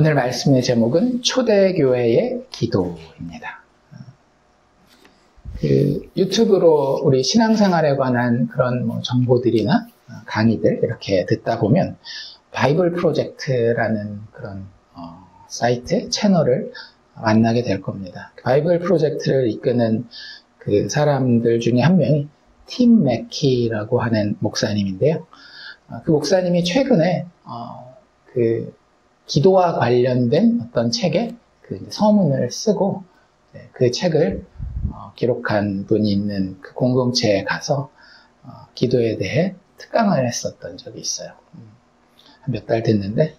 오늘 말씀의 제목은 초대교회의 기도입니다. 유튜브로 우리 신앙생활에 관한 그런 정보들이나 강의들 이렇게 듣다 보면 바이블 프로젝트라는 그런 사이트, 채널을 만나게 될 겁니다. 바이블 프로젝트를 이끄는 그 사람들 중에 한 명이 팀 맥키라고 하는 목사님인데요. 그 목사님이 최근에 그 기도와 관련된 어떤 책에 그 서문을 쓰고 그 책을 기록한 분이 있는 그 공동체에 가서 기도에 대해 특강을 했었던 적이 있어요. 한 몇 달 됐는데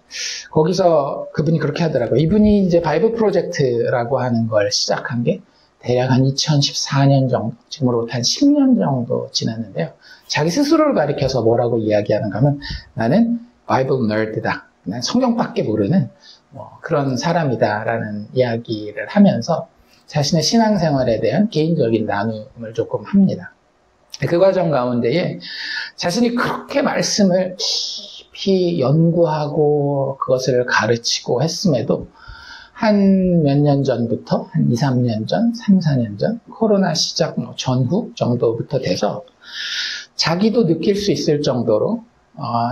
거기서 그분이 그렇게 하더라고요. 이분이 이제 바이블 프로젝트라고 하는 걸 시작한 게 대략 한 2014년 정도, 지금으로부터 한 10년 정도 지났는데요. 자기 스스로를 가리켜서 뭐라고 이야기하는가 하면 나는 바이블 너드다. 난 성경밖에 모르는 그런 사람이다라는 이야기를 하면서 자신의 신앙생활에 대한 개인적인 나눔을 조금 합니다. 그 과정 가운데에 자신이 그렇게 말씀을 깊이 연구하고 그것을 가르치고 했음에도 한 몇 년 전부터, 한 2, 3년 전, 3, 4년 전, 코로나 시작 전후 정도부터 돼서 자기도 느낄 수 있을 정도로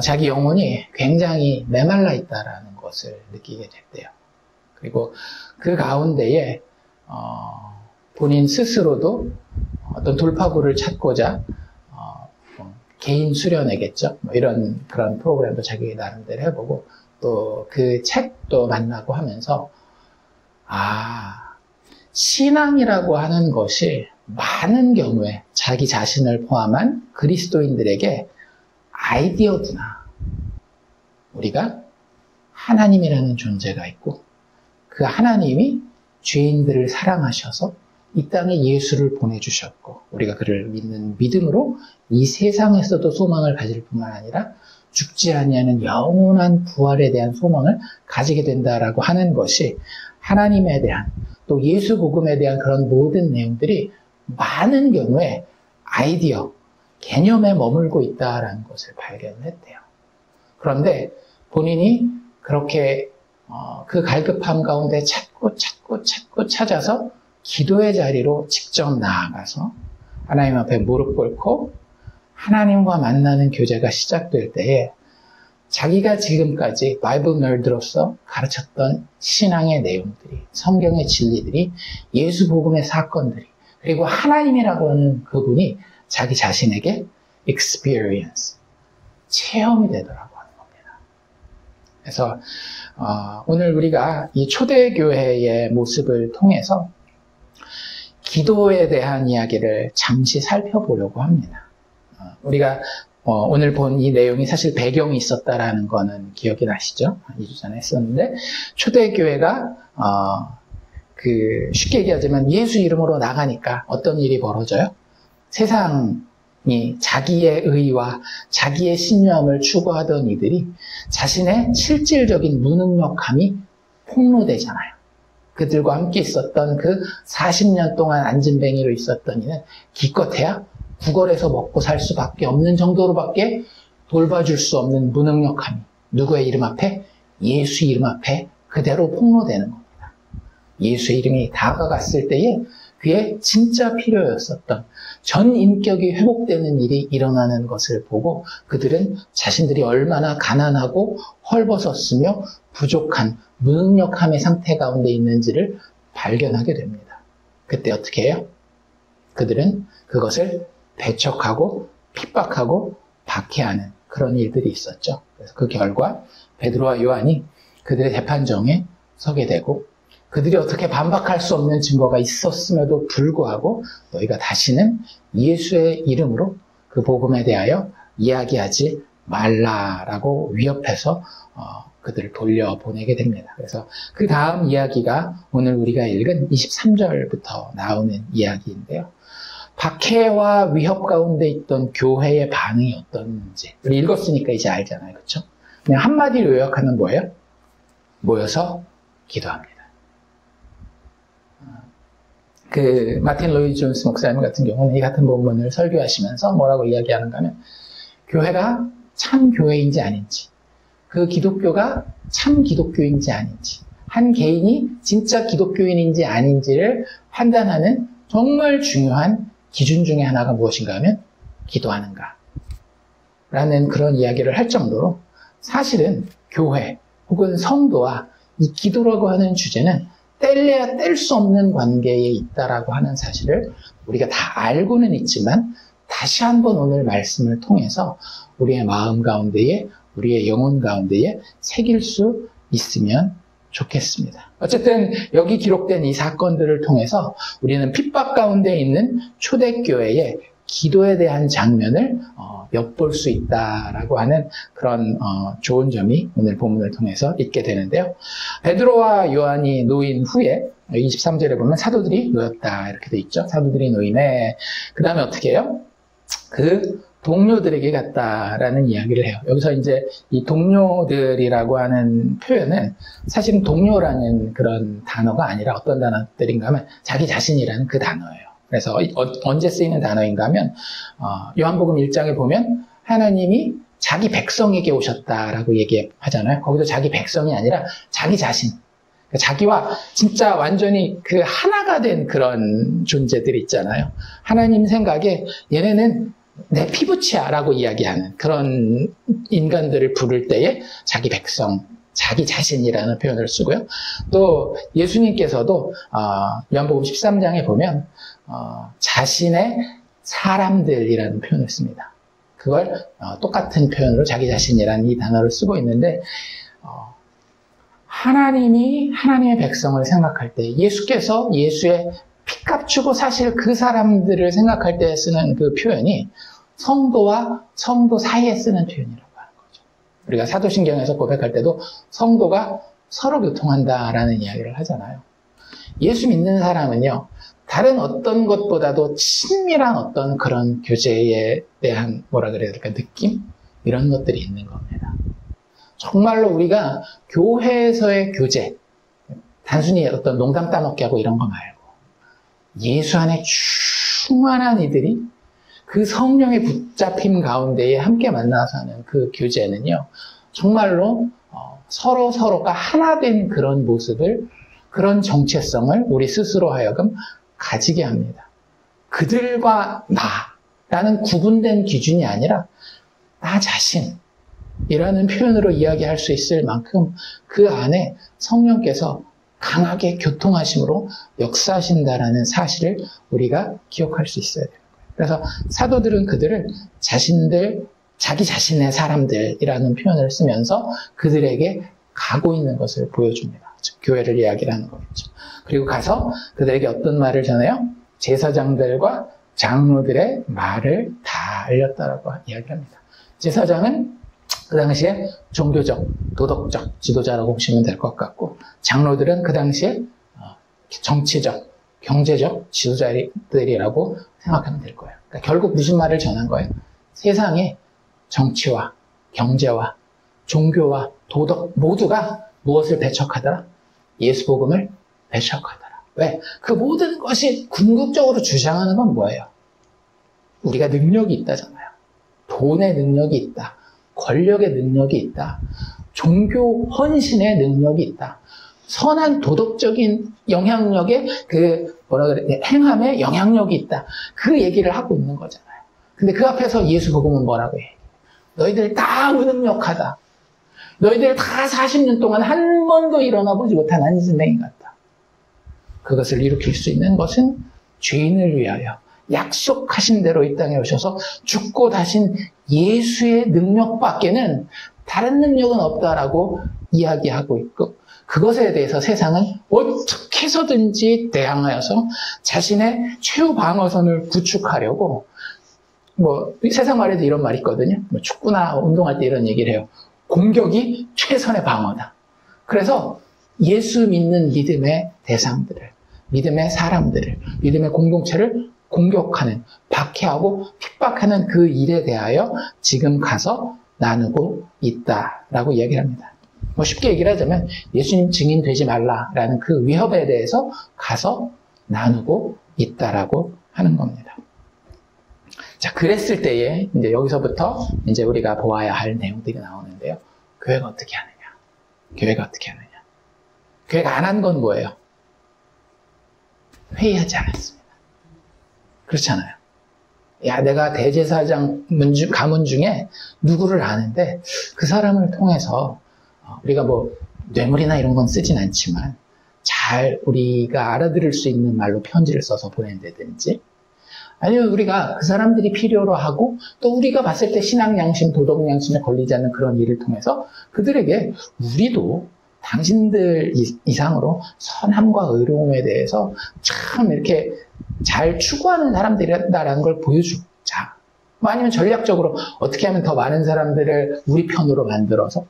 자기 영혼이 굉장히 메말라 있다라는 것을 느끼게 됐대요. 그리고 그 가운데에 본인 스스로도 어떤 돌파구를 찾고자 개인 수련회겠죠. 이런 그런 프로그램도 자기 나름대로 해보고 또 그 책도 만나고 하면서 신앙이라고 하는 것이 많은 경우에 자기 자신을 포함한 그리스도인들에게 아이디어구나. 우리가 하나님이라는 존재가 있고 그 하나님이 죄인들을 사랑하셔서 이 땅에 예수를 보내주셨고 우리가 그를 믿는 믿음으로 이 세상에서도 소망을 가질 뿐만 아니라 죽지 아니하는 영원한 부활에 대한 소망을 가지게 된다라고 하는 것이 하나님에 대한 또 예수 복음에 대한 그런 모든 내용들이 많은 경우에 아이디어, 개념에 머물고 있다라는 것을 발견했대요. 그런데 본인이 그렇게 그 갈급함 가운데 찾고 찾아서 기도의 자리로 직접 나아가서 하나님 앞에 무릎 꿇고 하나님과 만나는 교제가 시작될 때에 자기가 지금까지 바이블 너드로서 가르쳤던 신앙의 내용들이, 성경의 진리들이, 예수 복음의 사건들이, 그리고 하나님이라고 하는 그분이 자기 자신에게 experience, 체험이 되더라고 하는 겁니다. 그래서 오늘 우리가 이 초대교회의 모습을 통해서 기도에 대한 이야기를 잠시 살펴보려고 합니다. 우리가 오늘 본 이 내용이 사실 배경이 있었다라는 거는 기억이 나시죠? 2주 전에 했었는데 초대교회가 쉽게 얘기하자면 예수 이름으로 나가니까 어떤 일이 벌어져요? 세상이 자기의 의와 자기의 신념을 추구하던 이들이 자신의 실질적인 무능력함이 폭로되잖아요. 그들과 함께 있었던 그 40년 동안 안진뱅이로 있었던 이는 기껏해야 구걸해서 먹고 살 수밖에 없는 정도로밖에 돌봐줄 수 없는 무능력함이 누구의 이름 앞에? 예수 이름 앞에 그대로 폭로되는 겁니다. 예수의 이름이 다가갔을 때에 그의 진짜 필요였었던 전 인격이 회복되는 일이 일어나는 것을 보고 그들은 자신들이 얼마나 가난하고 헐벗었으며 부족한 무능력함의 상태 가운데 있는지를 발견하게 됩니다. 그때 어떻게 해요? 그들은 그것을 배척하고 핍박하고 박해하는 그런 일들이 있었죠. 그래서 그 결과 베드로와 요한이 그들의 재판정에 서게 되고 그들이 어떻게 반박할 수 없는 증거가 있었음에도 불구하고 너희가 다시는 예수의 이름으로 그 복음에 대하여 이야기하지 말라라고 위협해서 그들을 돌려보내게 됩니다. 그래서 그 다음 이야기가 오늘 우리가 읽은 23절부터 나오는 이야기인데요. 박해와 위협 가운데 있던 교회의 반응이 어떤지 우리 읽었으니까 이제 알잖아요. 그렇죠? 그냥 한마디로 요약하면 뭐예요? 모여서 기도합니다. 그 마틴 로이드 존스 목사님 같은 경우는 이 같은 본문을 설교하시면서 뭐라고 이야기하는가 하면 교회가 참 교회인지 아닌지 그 기독교가 참 기독교인지 아닌지, 한 개인이 진짜 기독교인인지 아닌지를 판단하는 정말 중요한 기준 중에 하나가 무엇인가 하면 기도하는가 라는 그런 이야기를 할 정도로 사실은 교회 혹은 성도와 이 기도라고 하는 주제는 뗄래야 뗄 수 없는 관계에 있다라고 하는 사실을 우리가 다 알고는 있지만 다시 한번 오늘 말씀을 통해서 우리의 마음 가운데에, 우리의 영혼 가운데에 새길 수 있으면 좋겠습니다. 어쨌든 여기 기록된 이 사건들을 통해서 우리는 핍박 가운데 있는 초대교회의 기도에 대한 장면을 엿볼 수 있다라고 하는 그런 좋은 점이 오늘 본문을 통해서 있게 되는데요. 베드로와 요한이 놓인 후에 23절에 보면 사도들이 놓였다 이렇게 돼 있죠. 사도들이 놓이네. 그 다음에 어떻게 해요? 그 동료들에게 갔다라는 이야기를 해요. 여기서 이제 이 동료들이라고 하는 표현은 사실은 동료라는 그런 단어가 아니라 어떤 단어들인가 하면 자기 자신이라는 그 단어예요. 그래서 언제 쓰이는 단어인가 하면 요한복음 1장에 보면 하나님이 자기 백성에게 오셨다라고 얘기하잖아요. 거기도 자기 백성이 아니라 자기 자신, 자기와 진짜 완전히 그 하나가 된 그런 존재들이 있잖아요. 하나님 생각에 얘네는 내 피부치야라고 이야기하는 그런 인간들을 부를 때에 자기 백성, 자기 자신이라는 표현을 쓰고요. 또 예수님께서도 요한복음 13장에 보면 자신의 사람들이라는 표현을 씁니다. 그걸 똑같은 표현으로 자기 자신이라는 이 단어를 쓰고 있는데 하나님이 하나님의 백성을 생각할 때 예수께서 예수의 피값 주고 사실 그 사람들을 생각할 때 쓰는 그 표현이 성도와 성도 사이에 쓰는 표현이라고 하는 거죠. 우리가 사도신경에서 고백할 때도 성도가 서로 교통한다라는 이야기를 하잖아요. 예수 믿는 사람은요, 다른 어떤 것보다도 친밀한 어떤 그런 교제에 대한 뭐라 그래야 될까, 느낌? 이런 것들이 있는 겁니다. 정말로 우리가 교회에서의 교제, 단순히 어떤 농담 따먹기 하고 이런 거 말고 예수 안에 충만한 이들이 그 성령의 붙잡힘 가운데에 함께 만나서 하는 그 교제는요, 정말로 서로가 하나 된 그런 모습을, 그런 정체성을 우리 스스로 하여금 가지게 합니다. 그들과 나라는 구분된 기준이 아니라 나 자신이라는 표현으로 이야기할 수 있을 만큼 그 안에 성령께서 강하게 교통하심으로 역사하신다라는 사실을 우리가 기억할 수 있어야 돼요. 그래서 사도들은 그들을 자기 자신의 사람들이라는 표현을 쓰면서 그들에게 가고 있는 것을 보여줍니다. 즉, 교회를 이야기를 하는 거겠죠. 그리고 가서 그들에게 어떤 말을 전해요? 제사장들과 장로들의 말을 다 알렸다라고 이야기합니다. 제사장은 그 당시에 종교적, 도덕적 지도자라고 보시면 될 것 같고, 장로들은 그 당시에 정치적, 경제적 지도자들이라고 생각하면 될 거예요. 그러니까 결국 무슨 말을 전한 거예요? 세상에 정치와 경제와 종교와 도덕 모두가 무엇을 배척하더라? 예수 복음을 배척하더라. 왜? 그 모든 것이 궁극적으로 주장하는 건 뭐예요? 우리가 능력이 있다잖아요. 돈의 능력이 있다. 권력의 능력이 있다. 종교 헌신의 능력이 있다. 선한 도덕적인 영향력의 행함의 영향력이 있다. 그 얘기를 하고 있는 거잖아요. 근데 그 앞에서 예수 복음은 뭐라고 해? 너희들 다 무능력하다. 너희들 다 40년 동안 한 번도 일어나 보지 못한 안진뱅이 같다. 그것을 일으킬 수 있는 것은 죄인을 위하여 약속하신 대로 이 땅에 오셔서 죽고 다신 예수의 능력밖에는 다른 능력은 없다라고 이야기하고 있고, 그것에 대해서 세상은 어떻게 해서든지 대항하여서 자신의 최후 방어선을 구축하려고, 세상 말에도 이런 말이 있거든요. 축구나 운동할 때 이런 얘기를 해요. 공격이 최선의 방어다. 그래서 예수 믿는 믿음의 대상들을, 믿음의 사람들을, 믿음의 공동체를 공격하는, 박해하고 핍박하는 그 일에 대하여 지금 가서 나누고 있다라고 이야기를 합니다. 쉽게 얘기를 하자면 예수님 증인 되지 말라라는 그 위협에 대해서 가서 나누고 있다라고 하는 겁니다. 자, 그랬을 때에 이제 여기서부터 이제 우리가 보아야 할 내용들이 나오는데요. 교회가 어떻게 하느냐? 교회가 어떻게 하느냐? 교회가 안 한 건 뭐예요? 회의하지 않았습니다. 그렇잖아요. 야, 내가 대제사장 가문 중에 누구를 아는데 그 사람을 통해서 우리가 뭐 뇌물이나 이런 건 쓰진 않지만 잘 우리가 알아들을 수 있는 말로 편지를 써서 보낸다든지, 아니면 우리가 그 사람들이 필요로 하고 또 우리가 봤을 때 신앙 양심, 도덕 양심에 걸리지 않는 그런 일을 통해서 그들에게 우리도 당신들 이상으로 선함과 의로움에 대해서 참 이렇게 잘 추구하는 사람들이다라는 걸 보여주자. 뭐 아니면 전략적으로 어떻게 하면 더 많은 사람들을 우리 편으로 만들어서,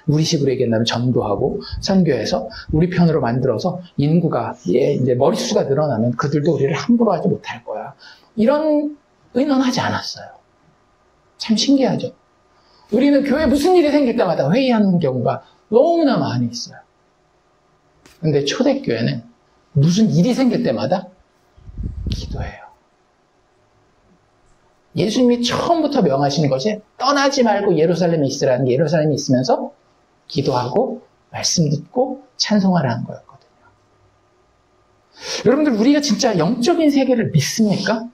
우리식으로 얘기한다면 전도하고 선교해서 우리 편으로 만들어서 인구가 이제 머릿수가 늘어나면 그들도 우리를 함부로 하지 못할 거야. 이런 의논하지 않았어요. 참 신기하죠. 우리는 교회 무슨 일이 생길 때마다 회의하는 경우가 너무나 많이 있어요. 근데 초대교회는 무슨 일이 생길 때마다 기도해요. 예수님이 처음부터 명하신 것이 떠나지 말고 예루살렘에 있으라는 게, 예루살렘에 있으면서 기도하고 말씀 듣고 찬송하라는 거였거든요. 여러분들, 우리가 진짜 영적인 세계를 믿습니까?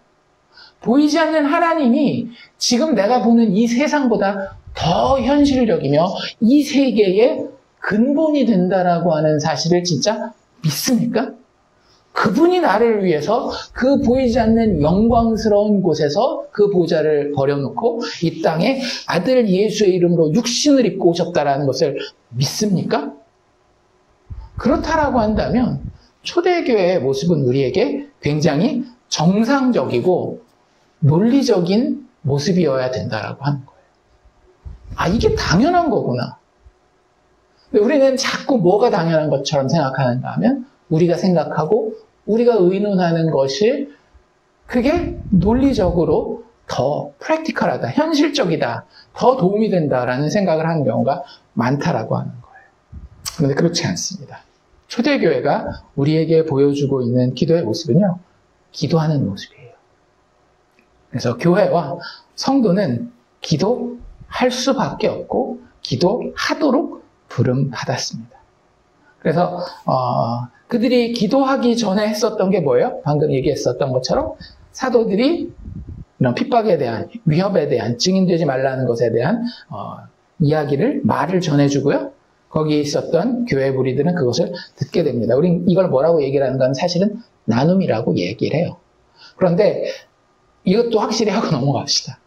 보이지 않는 하나님이 지금 내가 보는 이 세상보다 더 현실적이며 이 세계의 근본이 된다라고 하는 사실을 진짜 믿습니까? 그분이 나를 위해서 그 보이지 않는 영광스러운 곳에서 그 보좌를 버려놓고 이 땅에 아들 예수의 이름으로 육신을 입고 오셨다라는 것을 믿습니까? 그렇다라고 한다면 초대교회의 모습은 우리에게 굉장히 정상적이고 논리적인 모습이어야 된다라고 하는 거예요. 아, 이게 당연한 거구나. 근데 우리는 자꾸 뭐가 당연한 것처럼 생각하는가 하면, 우리가 생각하고 우리가 의논하는 것이 그게 논리적으로 더 프랙티컬하다, 현실적이다, 더 도움이 된다라는 생각을 하는 경우가 많다라고 하는 거예요. 그런데 그렇지 않습니다. 초대교회가 우리에게 보여주고 있는 기도의 모습은요, 기도하는 모습이에요. 그래서 교회와 성도는 기도할 수밖에 없고 기도하도록 부름받았습니다. 그래서 그들이 기도하기 전에 했었던 게 뭐예요? 방금 얘기했었던 것처럼 사도들이 이런 핍박에 대한, 위협에 대한, 증인되지 말라는 것에 대한 말을 전해주고요. 거기 있었던 교회 무리들은 그것을 듣게 됩니다. 우린 이걸 뭐라고 얘기를 하는 건 사실은 나눔이라고 얘기를 해요. 그런데 이것도 확실히 하고 넘어갑시다.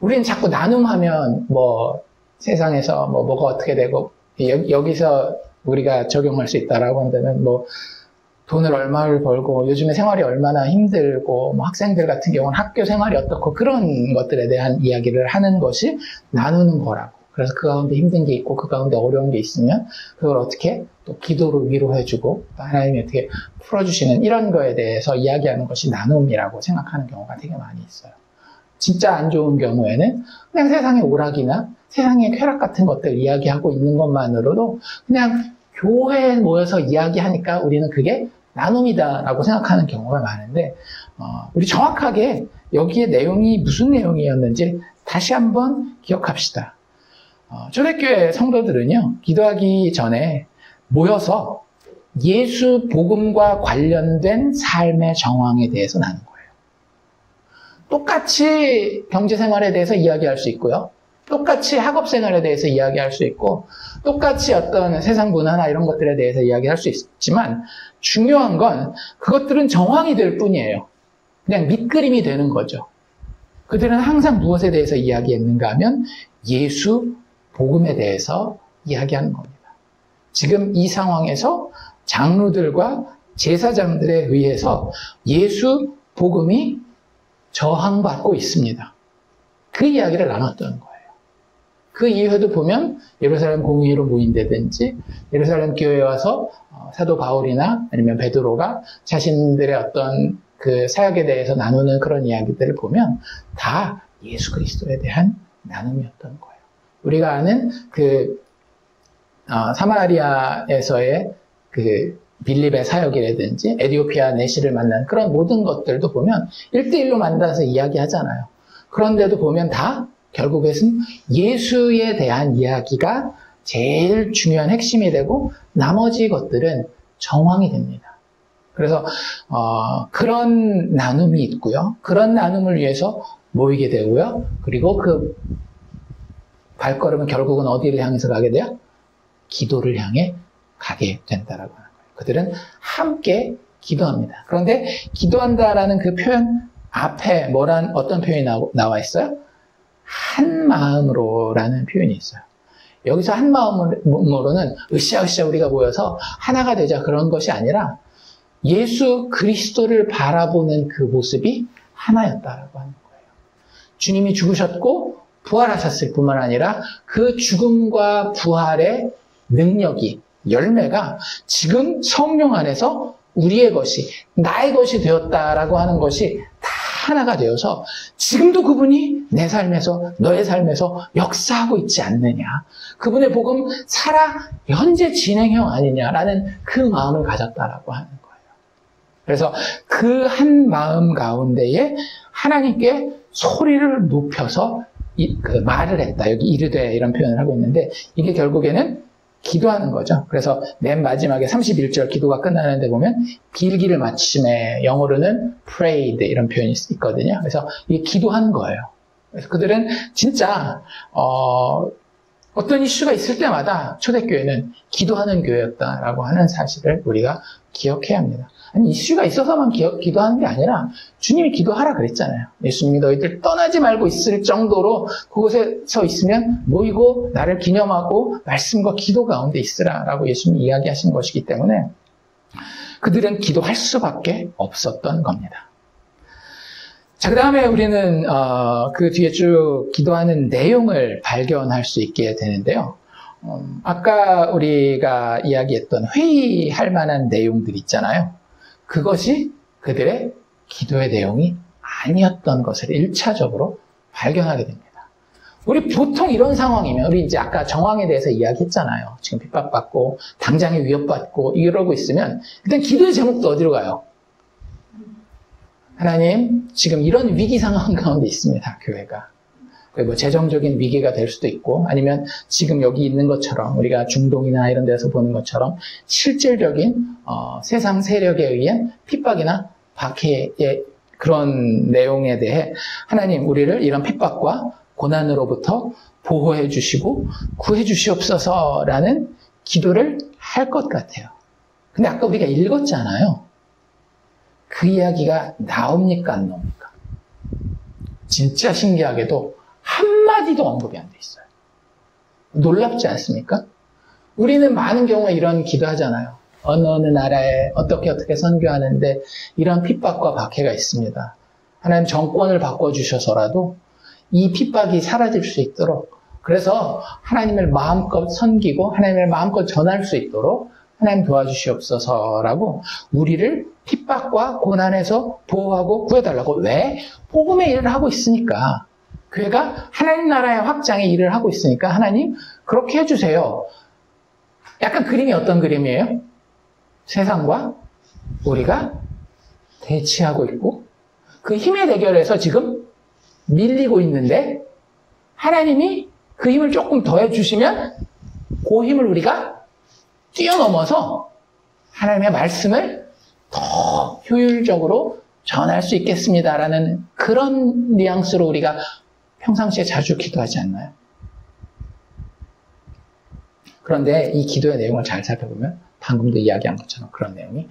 우리는 자꾸 나눔하면 뭐 세상에서 뭐가 어떻게 되고, 여기서 우리가 적용할 수 있다라고 한다면 뭐 돈을 얼마를 벌고 요즘에 생활이 얼마나 힘들고, 뭐 학생들 같은 경우는 학교 생활이 어떻고, 그런 것들에 대한 이야기를 하는 것이 나누는 거라고. 그래서 그 가운데 힘든 게 있고 그 가운데 어려운 게 있으면 그걸 어떻게 또 기도로 위로해주고 또 하나님이 어떻게 풀어주시는, 이런 거에 대해서 이야기하는 것이 나눔이라고 생각하는 경우가 되게 많이 있어요. 진짜 안 좋은 경우에는 그냥 세상의 오락이나 세상의 쾌락 같은 것들 이야기하고 있는 것만으로도 그냥 교회에 모여서 이야기하니까 우리는 그게 나눔이다라고 생각하는 경우가 많은데, 우리 정확하게 여기에 내용이 무슨 내용이었는지 다시 한번 기억합시다. 초대교회 성도들은요, 기도하기 전에 모여서 예수 복음과 관련된 삶의 정황에 대해서 나눈 거예요. 똑같이 경제생활에 대해서 이야기할 수 있고요. 똑같이 학업생활에 대해서 이야기할 수 있고, 똑같이 어떤 세상 문화나 이런 것들에 대해서 이야기할 수 있지만, 중요한 건 그것들은 정황이 될 뿐이에요. 그냥 밑그림이 되는 거죠. 그들은 항상 무엇에 대해서 이야기했는가 하면 예수 복음에 대해서 이야기하는 겁니다. 지금 이 상황에서 장로들과 제사장들에 의해서 예수 복음이 저항받고 있습니다. 그 이야기를 나눴던 거예요. 그 이후에도 보면 예루살렘 공의회로 모인다든지, 예루살렘 교회에 와서 사도 바울이나 아니면 베드로가 자신들의 어떤 그 사역에 대해서 나누는 그런 이야기들을 보면 다 예수 그리스도에 대한 나눔이었던 거예요. 우리가 아는 그 사마리아에서의 그 빌립의 사역이라든지 에디오피아 내시를 만난 그런 모든 것들도 보면 1대1로 만나서 이야기하잖아요. 그런데도 보면 다 결국에는 예수에 대한 이야기가 제일 중요한 핵심이 되고 나머지 것들은 정황이 됩니다. 그래서 그런 나눔이 있고요. 그런 나눔을 위해서 모이게 되고요. 그리고 그 발걸음은 결국은 어디를 향해서 가게 돼요? 기도를 향해 가게 된다라고 하는 거예요. 그들은 함께 기도합니다. 그런데 기도한다라는 그 표현 앞에 어떤 표현이 나와 있어요? 한 마음으로라는 표현이 있어요. 여기서 한 마음으로는 으쌰으쌰 우리가 모여서 하나가 되자 그런 것이 아니라 예수 그리스도를 바라보는 그 모습이 하나였다라고 하는 거예요. 주님이 죽으셨고 부활하셨을 뿐만 아니라 그 죽음과 부활의 능력이, 열매가 지금 성령 안에서 우리의 것이, 나의 것이 되었다라고 하는 것이 다 하나가 되어서 지금도 그분이 내 삶에서, 너의 삶에서 역사하고 있지 않느냐. 그분의 복음 살아 현재 진행형 아니냐라는 그 마음을 가졌다라고 하는 거예요. 그래서 그 한 마음 가운데에 하나님께 소리를 높여서 말을 했다. 여기 이르되 이런 표현을 하고 있는데 이게 결국에는 기도하는 거죠. 그래서 맨 마지막에 31절 기도가 끝나는데 보면 빌기를 마침에 영어로는 prayed 이런 표현이 있거든요. 그래서 이게 기도한 거예요. 그래서 그들은 진짜 어떤 이슈가 있을 때마다 초대교회는 기도하는 교회였다라고 하는 사실을 우리가 기억해야 합니다. 아니 이슈가 있어서만 기도하는 게 아니라 주님이 기도하라 그랬잖아요. 예수님이 너희들 떠나지 말고 있을 정도로 그곳에 서 있으면 모이고 나를 기념하고 말씀과 기도 가운데 있으라라고 예수님이 이야기하신 것이기 때문에 그들은 기도할 수밖에 없었던 겁니다. 자, 그 다음에 우리는 그 뒤에 쭉 기도하는 내용을 발견할 수 있게 되는데요. 아까 우리가 이야기했던 회의할 만한 내용들 있잖아요. 그것이 그들의 기도의 내용이 아니었던 것을 1차적으로 발견하게 됩니다. 우리 보통 이런 상황이면, 우리 이제 아까 정황에 대해서 이야기했잖아요. 지금 핍박받고, 당장에 위협받고, 이러고 있으면, 일단 기도의 제목도 어디로 가요? 하나님, 지금 이런 위기 상황 가운데 있습니다, 교회가. 뭐 재정적인 위기가 될 수도 있고, 아니면 지금 여기 있는 것처럼, 우리가 중동이나 이런 데서 보는 것처럼, 실질적인, 세상 세력에 의한 핍박이나 박해의 그런 내용에 대해, 하나님, 우리를 이런 핍박과 고난으로부터 보호해 주시고, 구해 주시옵소서라는 기도를 할 것 같아요. 근데 아까 우리가 읽었잖아요. 그 이야기가 나옵니까, 안 나옵니까? 진짜 신기하게도 한마디도 언급이 안 돼 있어요. 놀랍지 않습니까? 우리는 많은 경우에 이런 기도하잖아요. 어느 나라에 어떻게 선교하는데 이런 핍박과 박해가 있습니다. 하나님 정권을 바꿔주셔서라도 이 핍박이 사라질 수 있도록, 그래서 하나님을 마음껏 섬기고 하나님을 마음껏 전할 수 있도록 하나님 도와주시옵소서라고 우리를 핍박과 고난에서 보호하고 구해달라고. 왜? 복음의 일을 하고 있으니까. 교회가 하나님 나라의 확장에 일을 하고 있으니까 하나님 그렇게 해주세요. 약간 그림이 어떤 그림이에요? 세상과 우리가 대치하고 있고 그 힘의 대결에서 지금 밀리고 있는데 하나님이 그 힘을 조금 더해주시면 그 힘을 우리가 뛰어넘어서 하나님의 말씀을 더 효율적으로 전할 수 있겠습니다라는 그런 뉘앙스로 우리가 평상시에 자주 기도하지 않나요? 그런데 이 기도의 내용을 잘 살펴보면 방금도 이야기한 것처럼 그런 내용이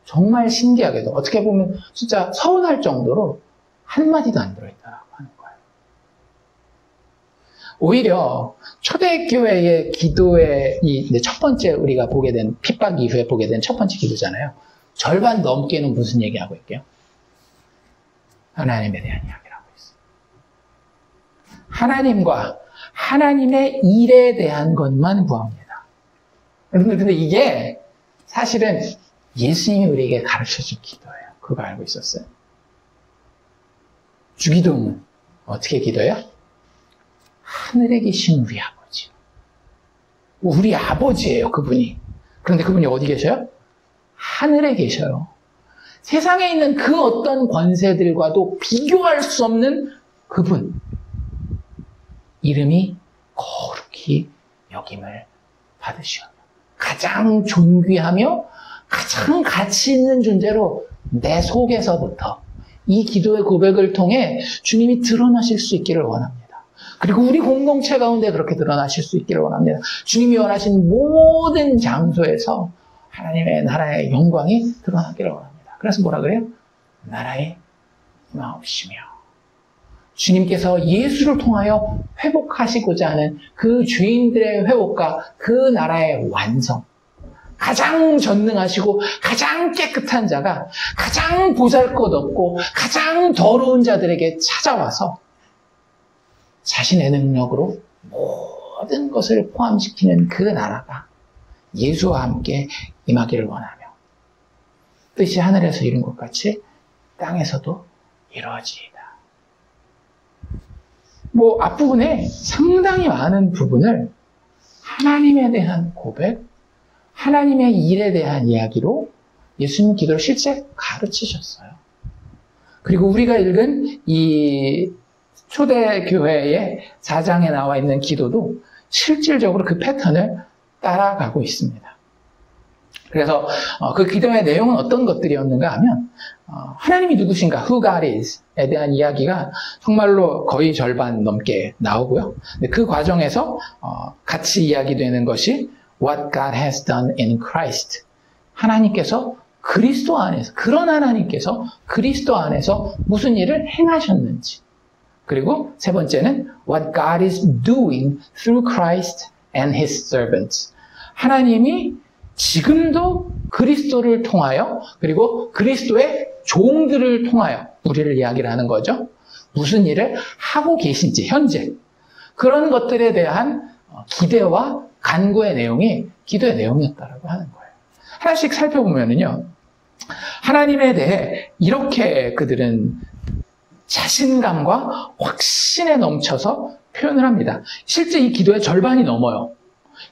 정말 신기하게도 어떻게 보면 진짜 서운할 정도로 한마디도 안 들어있다고 하는 거예요. 오히려 초대교회의 기도의 이제 첫 번째 우리가 보게 된 핍박 이후에 보게 된 첫 번째 기도잖아요. 절반 넘게는 무슨 얘기하고 있게요? 하나님에 대한 이야기를 하고 있어요. 하나님과 하나님의 일에 대한 것만 구합니다. 근데 이게 사실은 예수님이 우리에게 가르쳐준 기도예요. 그거 알고 있었어요? 주기도는 어떻게 기도해요? 하늘에 계신 우리 아버지. 우리 아버지예요, 그분이. 그런데 그분이 어디 계셔요? 하늘에 계셔요. 세상에 있는 그 어떤 권세들과도 비교할 수 없는 그분. 이름이 거룩히 여김을 받으시오며 가장 존귀하며 가장 가치 있는 존재로 내 속에서부터 이 기도의 고백을 통해 주님이 드러나실 수 있기를 원합니다. 그리고 우리 공동체 가운데 그렇게 드러나실 수 있기를 원합니다. 주님이 원하시는 모든 장소에서 하나님의 나라의 영광이 드러나기를 원합니다. 그래서 뭐라 그래요? 나라의 임하옵시며 주님께서 예수를 통하여 회복하시고자 하는 그 죄인들의 회복과 그 나라의 완성, 가장 전능하시고 가장 깨끗한 자가 가장 보잘것없고 가장 더러운 자들에게 찾아와서 자신의 능력으로 모든 것을 포함시키는 그 나라가 예수와 함께 임하기를 원하며 뜻이 하늘에서 이룬 것 같이 땅에서도 이루어지이다. 앞부분에 상당히 많은 부분을 하나님에 대한 고백, 하나님의 일에 대한 이야기로 예수님 기도를 실제 가르치셨어요. 그리고 우리가 읽은 이 초대교회의 4장에 나와 있는 기도도 실질적으로 그 패턴을 따라가고 있습니다. 그래서 그 기도의 내용은 어떤 것들이었는가 하면 하나님이 누구신가, Who God is에 대한 이야기가 정말로 거의 절반 넘게 나오고요. 그 과정에서 같이 이야기되는 것이 What God has done in Christ. 하나님께서 그리스도 안에서, 그런 하나님께서 그리스도 안에서 무슨 일을 행하셨는지. 그리고 세 번째는 What God is doing through Christ and His servants. 하나님이 지금도 그리스도를 통하여 그리고 그리스도의 종들을 통하여 우리를 이야기를 하는 거죠. 무슨 일을 하고 계신지 현재 그런 것들에 대한 기대와 간구의 내용이 기도의 내용이었다라고 하는 거예요. 하나씩 살펴보면은요, 하나님에 대해 이렇게 그들은 자신감과 확신에 넘쳐서 표현을 합니다. 실제 이 기도의 절반이 넘어요.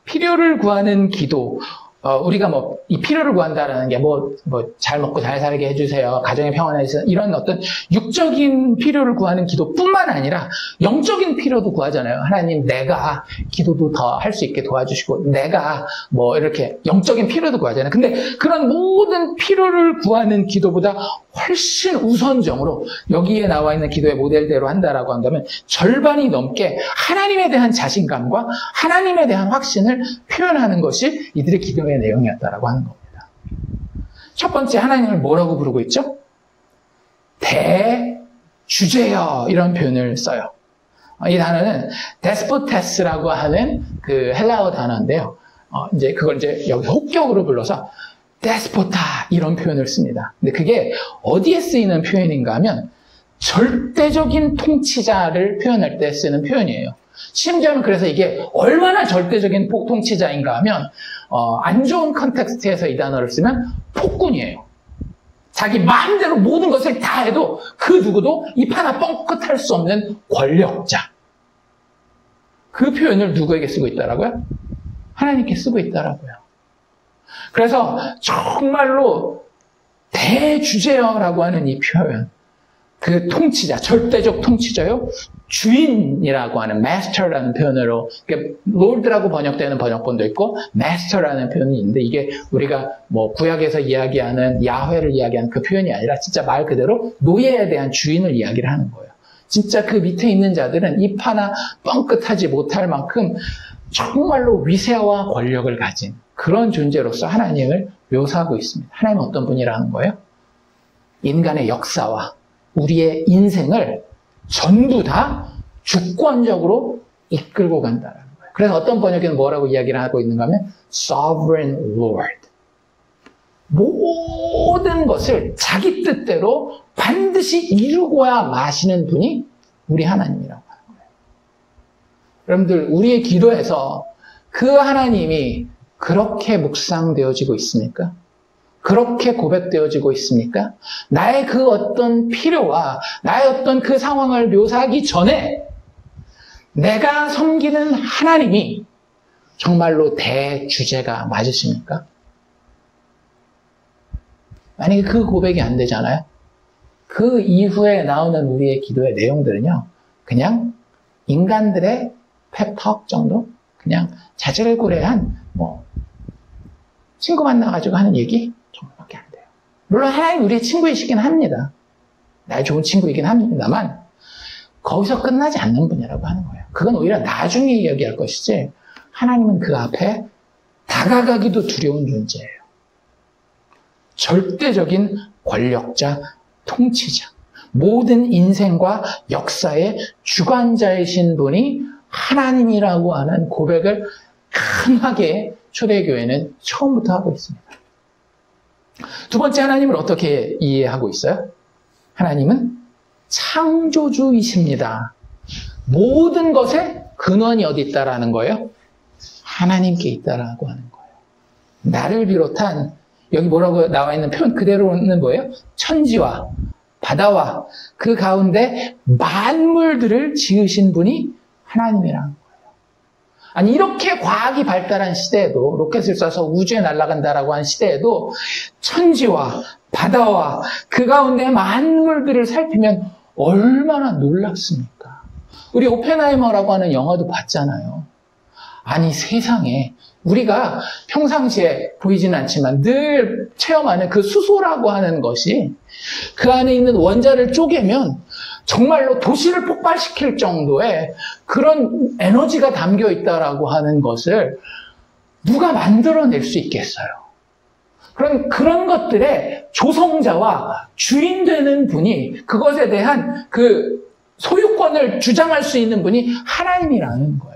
필요를 구하는 기도, 우리가 이 필요를 구한다라는 게 잘 먹고 잘 살게 해주세요. 가정의 평안을 해주세요. 이런 어떤 육적인 필요를 구하는 기도뿐만 아니라 영적인 필요도 구하잖아요. 하나님, 내가 기도도 더 할 수 있게 도와주시고, 내가 이렇게 영적인 필요도 구하잖아요. 근데 그런 모든 필요를 구하는 기도보다 훨씬 우선적으로 여기에 나와 있는 기도의 모델대로 한다라고 한다면 절반이 넘게 하나님에 대한 자신감과 하나님에 대한 확신을 표현하는 것이 이들의 기도의 내용이었다라고 하는 겁니다. 첫 번째, 하나님을 뭐라고 부르고 있죠? 대주제여, 이런 표현을 써요. 이 단어는 데스포테스라고 하는 그 헬라어 단어인데요. 그걸 여기 혹격으로 불러서 데스포타, 이런 표현을 씁니다. 근데 그게 어디에 쓰이는 표현인가 하면 절대적인 통치자를 표현할 때 쓰는 표현이에요. 심지어는 그래서 이게 얼마나 절대적인 통치자인가 하면 안 좋은 컨텍스트에서 이 단어를 쓰면 폭군이에요. 자기 마음대로 모든 것을 다 해도 그 누구도 입 하나 뻥끗할 수 없는 권력자. 그 표현을 누구에게 쓰고 있다라고요? 하나님께 쓰고 있다라고요. 그래서 정말로 대주제여라고 하는 이 표현, 그 통치자, 절대적 통치자요, 주인이라고 하는 master라는 표현으로, lord라고 번역되는 번역본도 있고 master라는 표현이 있는데, 이게 우리가 구약에서 이야기하는 야훼를 이야기하는 그 표현이 아니라 진짜 말 그대로 노예에 대한 주인을 이야기를 하는 거예요. 진짜 그 밑에 있는 자들은 입 하나 뻥끗하지 못할 만큼 정말로 위세와 권력을 가진 그런 존재로서 하나님을 묘사하고 있습니다. 하나님은 어떤 분이라는 거예요? 인간의 역사와 우리의 인생을 전부 다 주권적으로 이끌고 간다는 거예요. 그래서 어떤 번역에는 뭐라고 이야기를 하고 있는가 하면 Sovereign Lord. 모든 것을 자기 뜻대로 반드시 이루고야 마시는 분이 우리 하나님이라고 하는 거예요. 여러분들, 우리의 기도에서 그 하나님이 그렇게 묵상되어지고 있습니까? 그렇게 고백되어지고 있습니까? 나의 그 어떤 필요와 나의 어떤 그 상황을 묘사하기 전에 내가 섬기는 하나님이 정말로 대주제가 맞으십니까? 만약에 그 고백이 안 되잖아요? 그 이후에 나오는 우리의 기도의 내용들은요, 그냥 인간들의 펩톡 정도? 그냥 자질구레한 친구 만나가지고 하는 얘기 정도밖에 안 돼요. 물론 하나님 우리의 친구이시긴 합니다. 나의 좋은 친구이긴 합니다만 거기서 끝나지 않는 분이라고 하는 거예요. 그건 오히려 나중에 이야기할 것이지 하나님은 그 앞에 다가가기도 두려운 존재예요. 절대적인 권력자, 통치자, 모든 인생과 역사의 주관자이신 분이 하나님이라고 하는 고백을 강하게 초대교회는 처음부터 하고 있습니다. 두 번째, 하나님을 어떻게 이해하고 있어요? 하나님은 창조주이십니다. 모든 것의 근원이 어디 있다라는 거예요? 하나님께 있다라고 하는 거예요. 나를 비롯한 여기 뭐라고 나와 있는 표현 그대로는 뭐예요? 천지와 바다와 그 가운데 만물들을 지으신 분이 하나님이라는 거예요. 아니 이렇게 과학이 발달한 시대에도 로켓을 쏴서 우주에 날아간다라고 한 시대에도 천지와 바다와 그 가운데 만물들을 살피면 얼마나 놀랍습니까? 우리 오펜하이머라고 하는 영화도 봤잖아요. 아니 세상에 우리가 평상시에 보이지는 않지만 늘 체험하는 그 수소라고 하는 것이 그 안에 있는 원자를 쪼개면 정말로 도시를 폭발시킬 정도의 그런 에너지가 담겨 있다라고 하는 것을 누가 만들어낼 수 있겠어요? 그런 것들의 조성자와 주인 되는 분이 그것에 대한 그 소유권을 주장할 수 있는 분이 하나님이라는 거예요.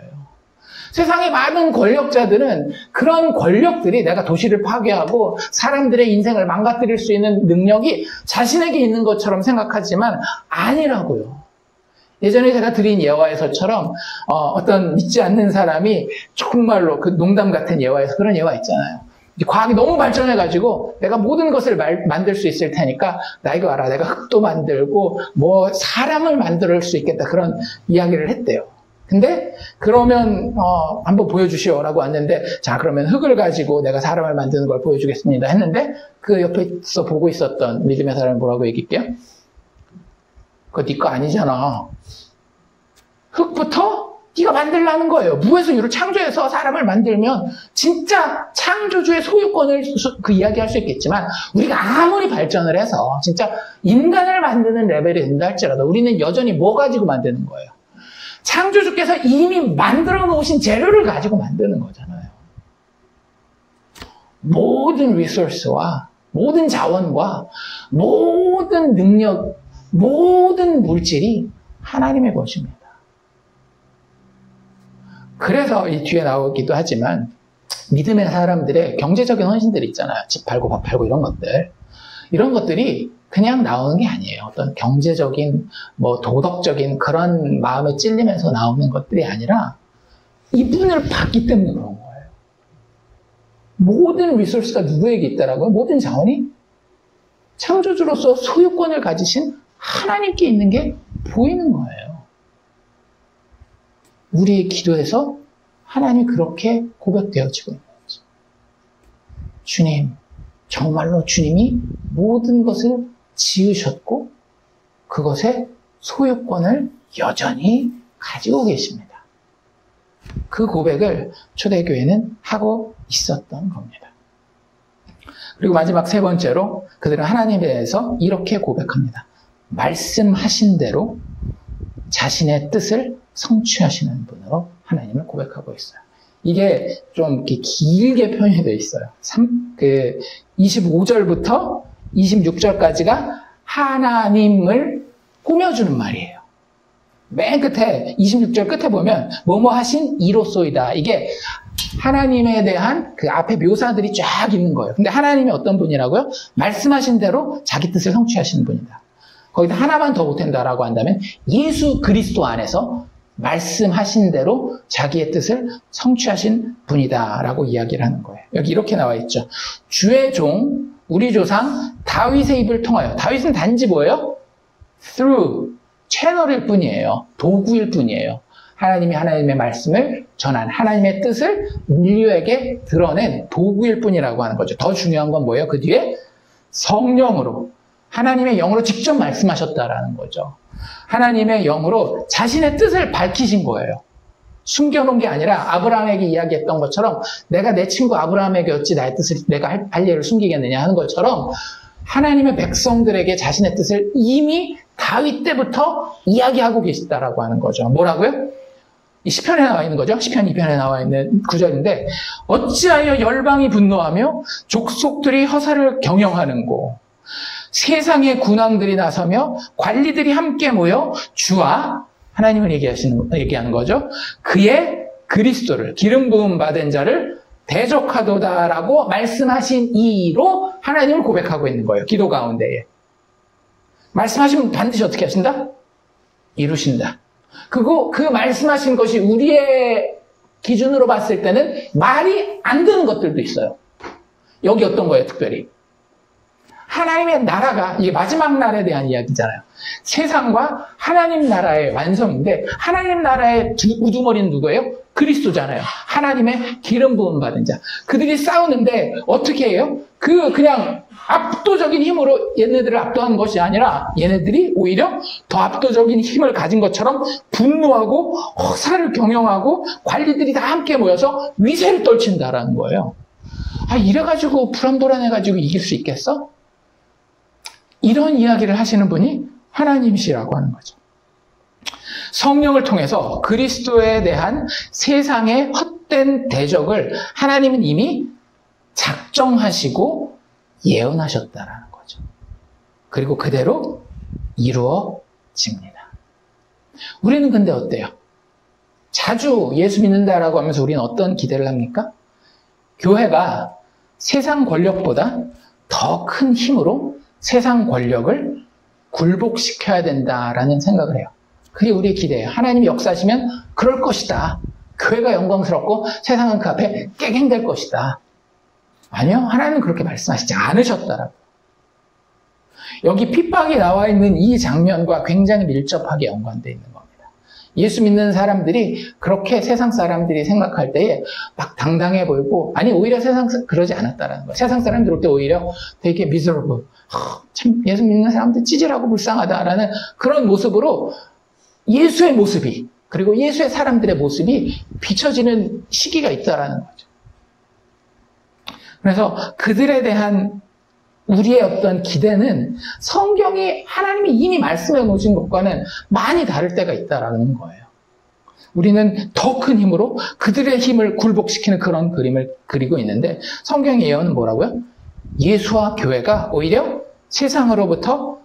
세상의 많은 권력자들은 그런 권력들이 내가 도시를 파괴하고 사람들의 인생을 망가뜨릴 수 있는 능력이 자신에게 있는 것처럼 생각하지만 아니라고요. 예전에 제가 드린 예화에서처럼 어떤 믿지 않는 사람이 정말로 그 농담 같은 예화에서 그런 예화 있잖아요. 과학이 너무 발전해가지고 내가 모든 것을 만들 수 있을 테니까 나 이거 알아. 내가 흙도 만들고 사람을 만들 수 있겠다. 그런 이야기를 했대요. 근데 그러면 한번 보여주시오라고 왔는데 자 그러면 흙을 가지고 내가 사람을 만드는 걸 보여주겠습니다 했는데 그 옆에서 보고 있었던 믿음의 사람이 뭐라고 얘기할게요? 그거 네 거 아니잖아. 흙부터 네가 만들라는 거예요. 무에서 유를 창조해서 사람을 만들면 진짜 창조주의 소유권을 그 이야기할 수 있겠지만 우리가 아무리 발전을 해서 진짜 인간을 만드는 레벨이 된다 할지라도 우리는 여전히 뭐 가지고 만드는 거예요? 창조주께서 이미 만들어 놓으신 재료를 가지고 만드는 거잖아요. 모든 리소스와 모든 자원과 모든 능력, 모든 물질이 하나님의 것입니다. 그래서 이 뒤에 나오기도 하지만 믿음의 사람들의 경제적인 헌신들 있잖아요. 집 팔고 밥 팔고 이런 것들이 그냥 나오는 게 아니에요. 어떤 경제적인, 도덕적인 그런 마음에 찔리면서 나오는 것들이 아니라 이분을 봤기 때문에 그런 거예요. 모든 리소스가 누구에게 있다라고요? 모든 자원이 창조주로서 소유권을 가지신 하나님께 있는 게 보이는 거예요. 우리의 기도에서 하나님이 그렇게 고백되어지고 있는 거죠. 주님, 정말로 주님이 모든 것을 지으셨고 그것의 소유권을 여전히 가지고 계십니다. 그 고백을 초대교회는 하고 있었던 겁니다. 그리고 마지막 세 번째로 그들은 하나님에 대해서 이렇게 고백합니다. 말씀하신 대로 자신의 뜻을 성취하시는 분으로 하나님을 고백하고 있어요. 이게 좀 이렇게 길게 표현이 되어 있어요. 25절부터 26절까지가 하나님을 꾸며주는 말이에요. 맨 끝에 26절 끝에 보면 뭐뭐 하신 이로소이다. 이게 하나님에 대한 그 앞에 묘사들이 쫙 있는 거예요. 근데 하나님이 어떤 분이라고요? 말씀하신 대로 자기 뜻을 성취하시는 분이다. 거기다 하나만 더 보탠다라고 한다면 예수 그리스도 안에서 말씀하신 대로 자기의 뜻을 성취하신 분이다라고 이야기를 하는 거예요. 여기 이렇게 나와 있죠. 주의 종 우리 조상 다윗의 입을 통하여. 다윗은 단지 뭐예요? through 채널일 뿐이에요. 도구일 뿐이에요. 하나님이 하나님의 말씀을 전한 하나님의 뜻을 인류에게 드러낸 도구일 뿐이라고 하는 거죠. 더 중요한 건 뭐예요? 그 뒤에 성령으로 하나님의 영으로 직접 말씀하셨다라는 거죠. 하나님의 영으로 자신의 뜻을 밝히신 거예요. 숨겨놓은 게 아니라 아브라함에게 이야기했던 것처럼 내가 내 친구 아브라함에게 어찌 나의 뜻을 내가 할 일을 숨기겠느냐 하는 것처럼 하나님의 백성들에게 자신의 뜻을 이미 다윗 때부터 이야기하고 계시다라고 하는 거죠. 뭐라고요? 이 시편에 나와 있는 거죠. 시편 2편에 나와 있는 구절인데 어찌하여 열방이 분노하며 족속들이 허사를 경영하는고 세상의 군왕들이 나서며 관리들이 함께 모여 주와 하나님을 얘기하는 거죠. 그의 그리스도를 기름 부음 받은 자를 대적하도다라고 말씀하신 이로 하나님을 고백하고 있는 거예요. 기도 가운데에. 말씀하시면 반드시 어떻게 하신다? 이루신다. 그 말씀하신 것이 우리의 기준으로 봤을 때는 말이 안 되는 것들도 있어요. 여기 어떤 거예요, 특별히? 하나님의 나라가, 이게 마지막 날에 대한 이야기잖아요. 세상과 하나님 나라의 완성인데, 하나님 나라의 우두머리는 누구예요? 그리스도잖아요. 하나님의 기름 부음 받은 자. 그들이 싸우는데, 어떻게 해요? 그냥 압도적인 힘으로 얘네들을 압도하는 것이 아니라, 얘네들이 오히려 더 압도적인 힘을 가진 것처럼 분노하고, 허사를 경영하고, 관리들이 다 함께 모여서 위세를 떨친다라는 거예요. 이래가지고 불안불안해가지고 이길 수 있겠어? 이런 이야기를 하시는 분이 하나님이시라고 하는 거죠. 성령을 통해서 그리스도에 대한 세상의 헛된 대적을 하나님은 이미 작정하시고 예언하셨다라는 거죠. 그리고 그대로 이루어집니다. 우리는 근데 어때요? 자주 예수 믿는다라고 하면서 우리는 어떤 기대를 합니까? 교회가 세상 권력보다 더 큰 힘으로 세상 권력을 굴복시켜야 된다라는 생각을 해요. 그게 우리의 기대예요. 하나님이 역사하시면 그럴 것이다. 교회가 영광스럽고 세상은 그 앞에 깨갱될 것이다. 아니요. 하나님은 그렇게 말씀하시지 않으셨다라고. 여기 핍박이 나와 있는 이 장면과 굉장히 밀접하게 연관되어 있는 겁니다. 예수 믿는 사람들이 그렇게 세상 사람들이 생각할 때에 막 당당해 보이고, 아니 오히려 세상 그러지 않았다라는 거예요. 세상 사람들 올 때 오히려 되게 miserable, 참 예수 믿는 사람들 찌질하고 불쌍하다라는 그런 모습으로 예수의 모습이, 그리고 예수의 사람들의 모습이 비춰지는 시기가 있다라는 거죠. 그래서 그들에 대한 우리의 어떤 기대는 성경이 하나님이 이미 말씀해 놓으신 것과는 많이 다를 때가 있다라는 거예요. 우리는 더 큰 힘으로 그들의 힘을 굴복시키는 그런 그림을 그리고 있는데 성경의 예언은 뭐라고요? 예수와 교회가 오히려 세상으로부터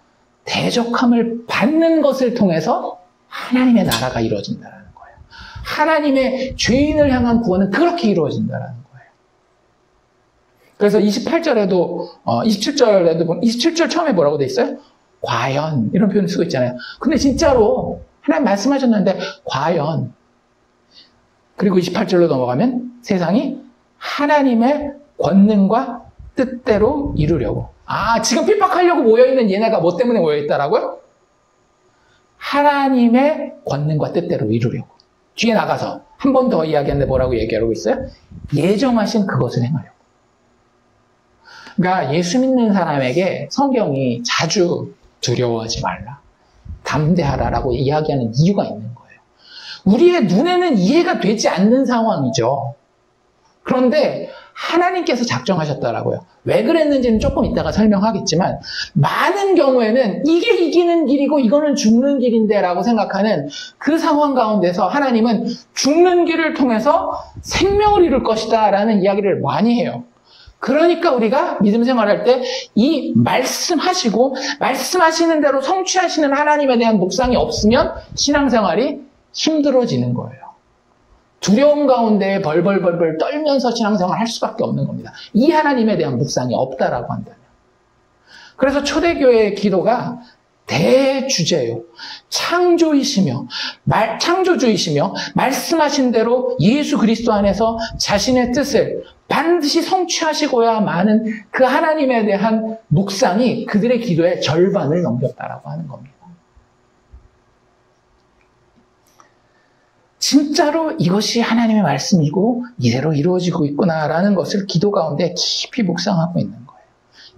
대적함을 받는 것을 통해서 하나님의 나라가 이루어진다는 거예요. 하나님의 죄인을 향한 구원은 그렇게 이루어진다는 거예요. 그래서 27절에도 27절 처음에 뭐라고 돼 있어요? 과연 이런 표현 쓰고 있잖아요. 근데 진짜로 하나님 말씀하셨는데 과연, 그리고 28절로 넘어가면 세상이 하나님의 권능과 뜻대로 이루려고. 지금 핍박하려고 모여있는 얘네가 뭐 때문에 모여있다라고요? 하나님의 권능과 뜻대로 이루려고. 뒤에 나가서 한 번 더 이야기하는데 뭐라고 얘기하고 있어요? 예정하신 그것을 행하려고. 그러니까 예수 믿는 사람에게 성경이 자주 두려워하지 말라, 담대하라라고 이야기하는 이유가 있는 거예요. 우리의 눈에는 이해가 되지 않는 상황이죠. 그런데 하나님께서 작정하셨다라고요. 왜 그랬는지는 조금 이따가 설명하겠지만 많은 경우에는 이게 이기는 길이고 이거는 죽는 길인데 라고 생각하는 그 상황 가운데서 하나님은 죽는 길을 통해서 생명을 이룰 것이다 라는 이야기를 많이 해요. 그러니까 우리가 믿음 생활할 때 이 말씀하시고 말씀하시는 대로 성취하시는 하나님에 대한 묵상이 없으면 신앙생활이 힘들어지는 거예요. 두려움 가운데 벌벌벌벌 떨면서 신앙생활을 할 수밖에 없는 겁니다. 이 하나님에 대한 묵상이 없다라고 한다면. 그래서 초대교회의 기도가 대주제요. 창조주이시며 말씀하신 대로 예수 그리스도 안에서 자신의 뜻을 반드시 성취하시고야만은 그 하나님에 대한 묵상이 그들의 기도의 절반을 넘겼다라고 하는 겁니다. 진짜로 이것이 하나님의 말씀이고 이대로 이루어지고 있구나라는 것을 기도 가운데 깊이 묵상하고 있는 거예요.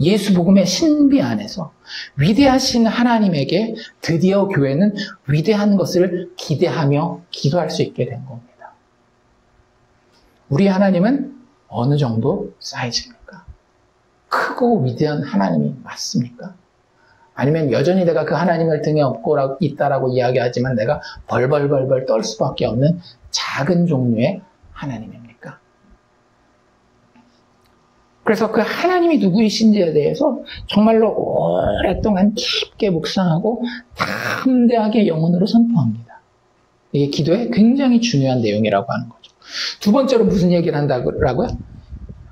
예수 복음의 신비 안에서 위대하신 하나님에게 드디어 교회는 위대한 것을 기대하며 기도할 수 있게 된 겁니다. 우리 하나님은 어느 정도 사이즈입니까? 크고 위대한 하나님이 맞습니까? 아니면 여전히 내가 그 하나님을 등에 업고 있다라고 이야기하지만 내가 벌벌벌벌 떨 수밖에 없는 작은 종류의 하나님입니까? 그래서 그 하나님이 누구이신지에 대해서 정말로 오랫동안 깊게 묵상하고 담대하게 영혼으로 선포합니다. 이게 기도에 굉장히 중요한 내용이라고 하는 거죠. 두 번째로 무슨 얘기를 한다고요?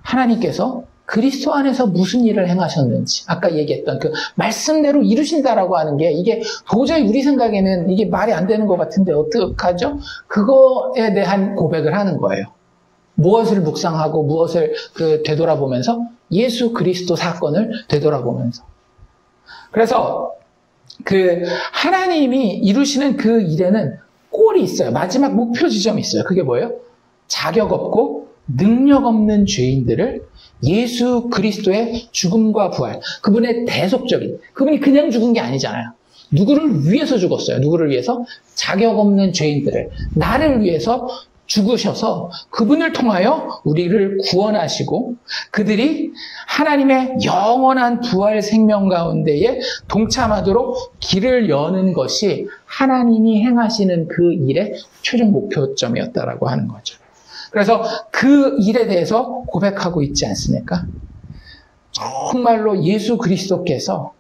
하나님께서 그리스도 안에서 무슨 일을 행하셨는지, 아까 얘기했던 그 말씀대로 이루신다라고 하는 게 이게 도저히 우리 생각에는 이게 말이 안 되는 것 같은데 어떡하죠? 그거에 대한 고백을 하는 거예요. 무엇을 묵상하고 무엇을 되돌아보면서 예수 그리스도 사건을 되돌아보면서. 그래서 하나님이 이루시는 그 일에는 꼴이 있어요. 마지막 목표 지점이 있어요. 그게 뭐예요? 자격 없고 능력 없는 죄인들을 예수 그리스도의 죽음과 부활, 그분의 대속적인, 그분이 그냥 죽은 게 아니잖아요. 누구를 위해서 죽었어요? 누구를 위해서? 자격 없는 죄인들을, 나를 위해서 죽으셔서 그분을 통하여 우리를 구원하시고 그들이 하나님의 영원한 부활 생명 가운데에 동참하도록 길을 여는 것이 하나님이 행하시는 그 일의 최종 목표점이었다라고 하는 거죠. 그래서 그 일에 대해서 고백하고 있지 않습니까? 정말로 예수 그리스도께서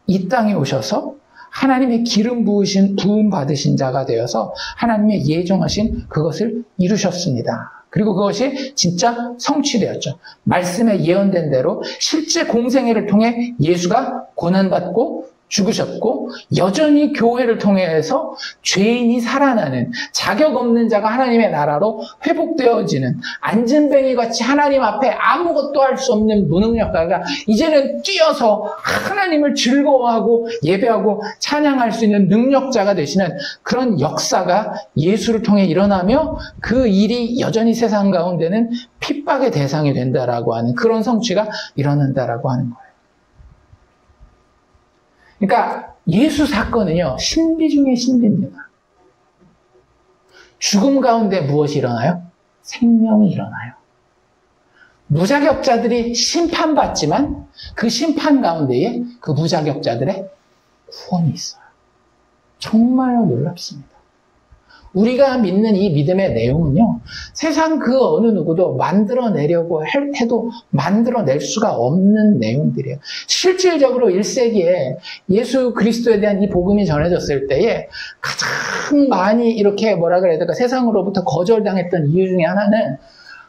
이 땅에 오셔서 하나님의 기름 부음 받으신 자가 되어서 하나님의 예정하신 그것을 이루셨습니다. 그리고 그것이 진짜 성취되었죠. 말씀에 예언된 대로 실제 공생애를 통해 예수가 고난받고 죽으셨고 여전히 교회를 통해서 죄인이 살아나는, 자격 없는 자가 하나님의 나라로 회복되어지는, 안진뱅이같이 하나님 앞에 아무것도 할 수 없는 무능력자가 이제는 뛰어서 하나님을 즐거워하고 예배하고 찬양할 수 있는 능력자가 되시는 그런 역사가 예수를 통해 일어나며 그 일이 여전히 세상 가운데는 핍박의 대상이 된다라고 하는 그런 성취가 일어난다라고 하는 거예요. 그러니까 예수 사건은요, 신비 중의 신비입니다. 죽음 가운데 무엇이 일어나요? 생명이 일어나요. 무자격자들이 심판받지만 그 심판 가운데에 그 무자격자들의 구원이 있어요. 정말로 놀랍습니다. 우리가 믿는 이 믿음의 내용은요, 세상 그 어느 누구도 만들어내려고 해도 만들어낼 수가 없는 내용들이에요. 실질적으로 1세기에 예수 그리스도에 대한 이 복음이 전해졌을 때에 가장 많이 이렇게 뭐라 그래야 될까, 세상으로부터 거절당했던 이유 중에 하나는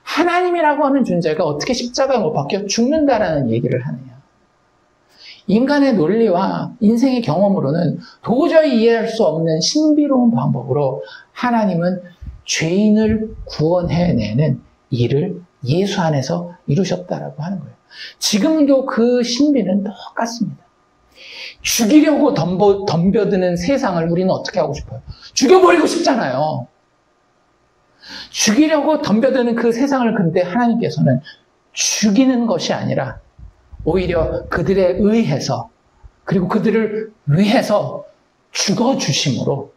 하나님이라고 하는 존재가 어떻게 십자가에 못 박혀 죽는다라는 얘기를 하느냐. 인간의 논리와 인생의 경험으로는 도저히 이해할 수 없는 신비로운 방법으로 하나님은 죄인을 구원해내는 일을 예수 안에서 이루셨다라고 하는 거예요. 지금도 그 신비는 똑같습니다. 죽이려고 덤벼드는 세상을 우리는 어떻게 하고 싶어요? 죽여버리고 싶잖아요. 죽이려고 덤벼드는 그 세상을 근데 하나님께서는 죽이는 것이 아니라 오히려 그들에 의해서, 그리고 그들을 위해서 죽어주심으로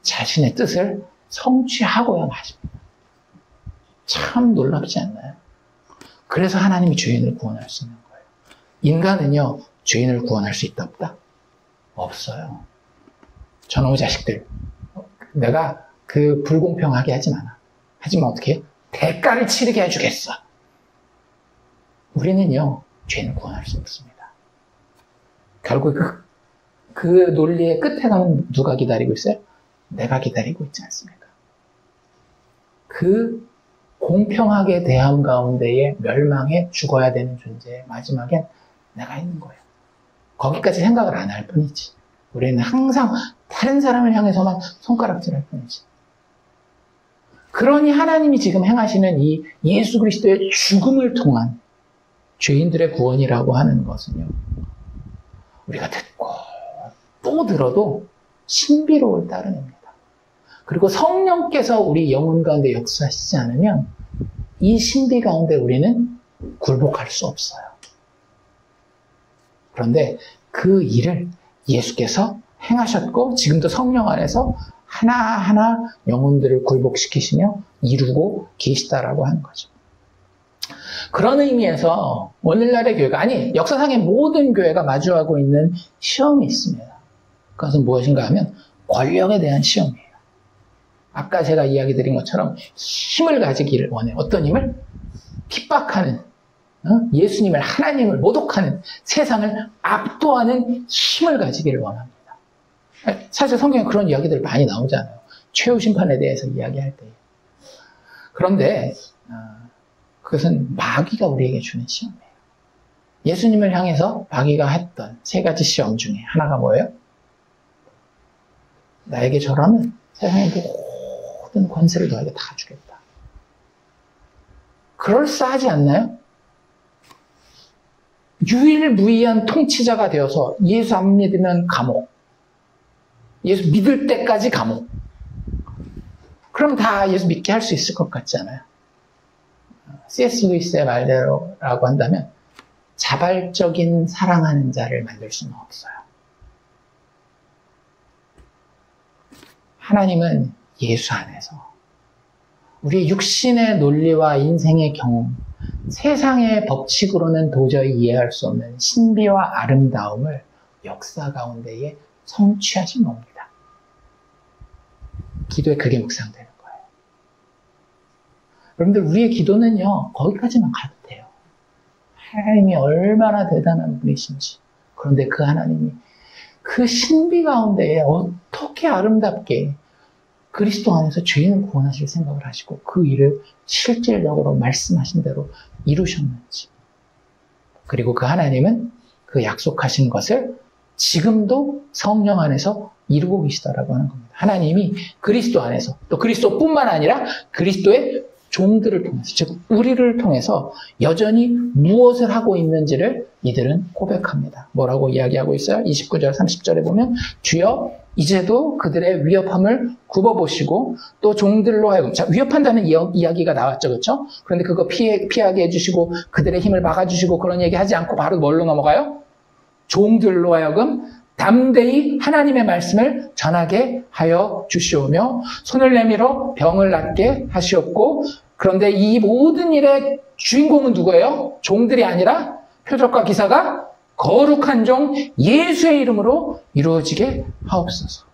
자신의 뜻을 성취하고야 마십니다. 참 놀랍지 않나요? 그래서 하나님이 죄인을 구원할 수 있는 거예요. 인간은요, 죄인을 구원할 수 있다 없다? 없어요. 저놈의 자식들, 내가 불공평하게 하지 마라. 하지만 어떻게 해요? 대가를 치르게 해주겠어. 우리는요, 죄인을 구원할 수 없습니다. 결국 그 논리의 끝에 가면 누가 기다리고 있어요? 내가 기다리고 있지 않습니까? 그 공평하게 대함 가운데에 멸망해 죽어야 되는 존재의 마지막엔 내가 있는 거예요. 거기까지 생각을 안 할 뿐이지. 우리는 항상 다른 사람을 향해서만 손가락질할 뿐이지. 그러니 하나님이 지금 행하시는 이 예수 그리스도의 죽음을 통한 죄인들의 구원이라고 하는 것은요, 우리가 듣고 또 들어도 신비로울 따름입니다. 그리고 성령께서 우리 영혼 가운데 역사하시지 않으면 이 신비 가운데 우리는 굴복할 수 없어요. 그런데 그 일을 예수께서 행하셨고 지금도 성령 안에서 하나하나 영혼들을 굴복시키시며 이루고 계시다라고 하는 거죠. 그런 의미에서 오늘날의 교회가, 아니 역사상의 모든 교회가 마주하고 있는 시험이 있습니다. 그것은 무엇인가 하면 권력에 대한 시험이에요. 아까 제가 이야기 드린 것처럼 힘을 가지기를 원해요. 어떤 힘을? 핍박하는, 예수님을, 하나님을 모독하는, 세상을 압도하는 힘을 가지기를 원합니다. 사실 성경에 그런 이야기들 많이 나오잖아요. 최후 심판에 대해서 이야기할 때. 그런데 그것은 마귀가 우리에게 주는 시험이에요. 예수님을 향해서 마귀가 했던 세 가지 시험 중에 하나가 뭐예요? 나에게 절하면 세상의 모든 권세를 너에게 다 주겠다. 그럴싸하지 않나요? 유일무이한 통치자가 되어서 예수 안 믿으면 감옥, 예수 믿을 때까지 감옥. 그럼 다 예수 믿게 할 수 있을 것 같지 않아요? C.S. 루이스의 말대로라고 한다면 자발적인 사랑하는 자를 만들 수는 없어요. 하나님은 예수 안에서 우리 육신의 논리와 인생의 경험, 세상의 법칙으로는 도저히 이해할 수 없는 신비와 아름다움을 역사 가운데에 성취하신 겁니다. 기도에 그게 묵상되는 거예요. 여러분들, 우리의 기도는요, 거기까지만 가도 돼요. 하나님이 얼마나 대단한 분이신지. 그런데 그 하나님이 그 신비 가운데에 어떻게 아름답게 그리스도 안에서 죄인을 구원하실 생각을 하시고 그 일을 실질적으로 말씀하신 대로 이루셨는지. 그리고 그 하나님은 그 약속하신 것을 지금도 성령 안에서 이루고 계시다라고 하는 겁니다. 하나님이 그리스도 안에서, 또 그리스도뿐만 아니라 그리스도의 종들을 통해서, 즉 우리를 통해서 여전히 무엇을 하고 있는지를 이들은 고백합니다. 뭐라고 이야기하고 있어요? 29절 30절에 보면 주여 이제도 그들의 위협함을 굽어보시고 또 종들로 하여금, 자, 위협한다는 이야기가 나왔죠, 그렇죠? 그런데 그거 피하게 해주시고 그들의 힘을 막아주시고 그런 얘기 하지 않고 바로 뭘로 넘어가요? 종들로 하여금 담대히 하나님의 말씀을 전하게 하여 주시오며 손을 내밀어 병을 낫게 하시옵고, 그런데 이 모든 일의 주인공은 누구예요? 종들이 아니라 표적과 기사가 거룩한 종 예수의 이름으로 이루어지게 하옵소서.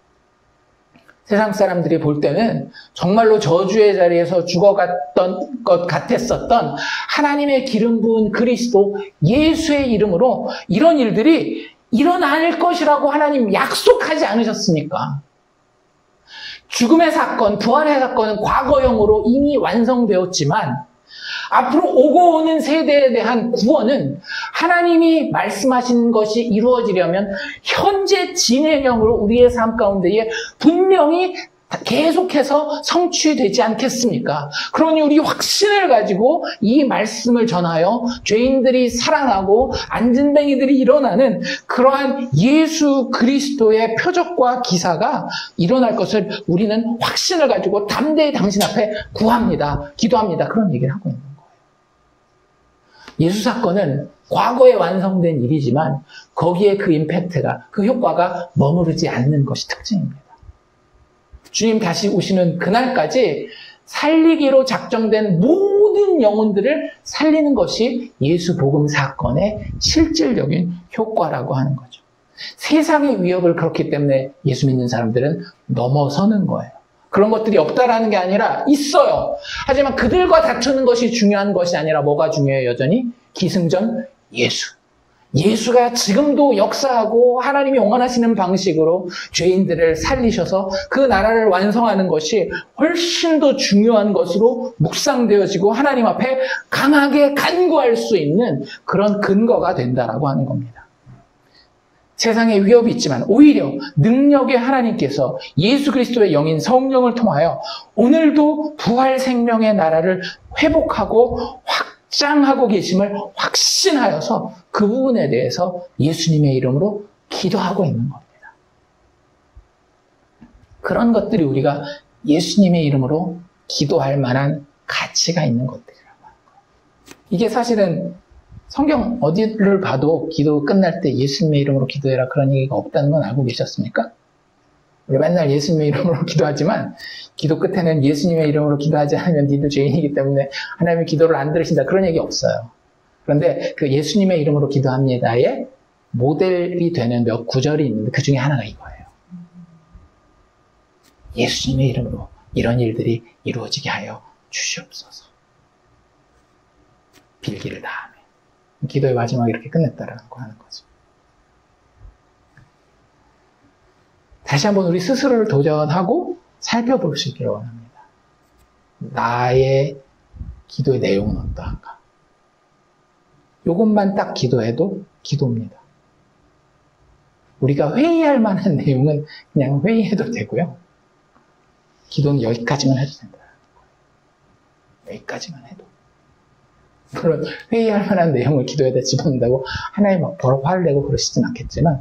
세상 사람들이 볼 때는 정말로 저주의 자리에서 죽어갔던 것 같았었던 하나님의 기름 부은 그리스도 예수의 이름으로 이런 일들이 일어날 것이라고 하나님 약속하지 않으셨습니까? 죽음의 사건, 부활의 사건은 과거형으로 이미 완성되었지만 앞으로 오고 오는 세대에 대한 구원은 하나님이 말씀하신 것이 이루어지려면 현재 진행형으로 우리의 삶 가운데에 분명히 계속해서 성취되지 않겠습니까? 그러니 우리 확신을 가지고 이 말씀을 전하여 죄인들이 살아나고 안진뱅이들이 일어나는 그러한 예수 그리스도의 표적과 기사가 일어날 것을 우리는 확신을 가지고 담대히 당신 앞에 구합니다. 기도합니다. 그런 얘기를 하고 있는 거예요. 예수 사건은 과거에 완성된 일이지만 거기에 그 임팩트가, 그 효과가 머무르지 않는 것이 특징입니다. 주님 다시 오시는 그날까지 살리기로 작정된 모든 영혼들을 살리는 것이 예수 복음 사건의 실질적인 효과라고 하는 거죠. 세상의 위협을 그렇기 때문에 예수 믿는 사람들은 넘어서는 거예요. 그런 것들이 없다라는 게 아니라 있어요. 하지만 그들과 다투는 것이 중요한 것이 아니라 뭐가 중요해요? 여전히 기승전 예수. 예수가 지금도 역사하고 하나님이 영원하시는 방식으로 죄인들을 살리셔서 그 나라를 완성하는 것이 훨씬 더 중요한 것으로 묵상되어지고 하나님 앞에 강하게 간구할 수 있는 그런 근거가 된다라고 하는 겁니다. 세상에 위협이 있지만 오히려 능력의 하나님께서 예수 그리스도의 영인 성령을 통하여 오늘도 부활 생명의 나라를 회복하고 확장하고 계심을 확신하여서 그 부분에 대해서 예수님의 이름으로 기도하고 있는 겁니다. 그런 것들이 우리가 예수님의 이름으로 기도할 만한 가치가 있는 것들이라고 하는 거예요. 이게 사실은 성경 어디를 봐도 기도 끝날 때 예수님의 이름으로 기도해라 그런 얘기가 없다는 건 알고 계셨습니까? 우리 맨날 예수님의 이름으로 기도하지만 기도 끝에는 예수님의 이름으로 기도하지 않으면 니도 죄인이기 때문에 하나님의 기도를 안 들으신다 그런 얘기 없어요. 그런데 그 예수님의 이름으로 기도합니다의 모델이 되는 몇 구절이 있는데 그 중에 하나가 이거예요. 예수님의 이름으로 이런 일들이 이루어지게 하여 주시옵소서. 빌기를 다하며 기도의 마지막에 이렇게 끝냈다라고 하는 거죠. 다시 한번 우리 스스로를 도전하고 살펴볼 수 있기를 원합니다. 나의 기도의 내용은 어떠한가? 이것만 딱 기도해도 기도입니다. 우리가 회의할 만한 내용은 그냥 회의해도 되고요. 기도는 여기까지만 해도 된다. 여기까지만 해도. 물론 회의할 만한 내용을 기도에다 집어넣는다고 하나님 막 버럭 화를 내고 그러시진 않겠지만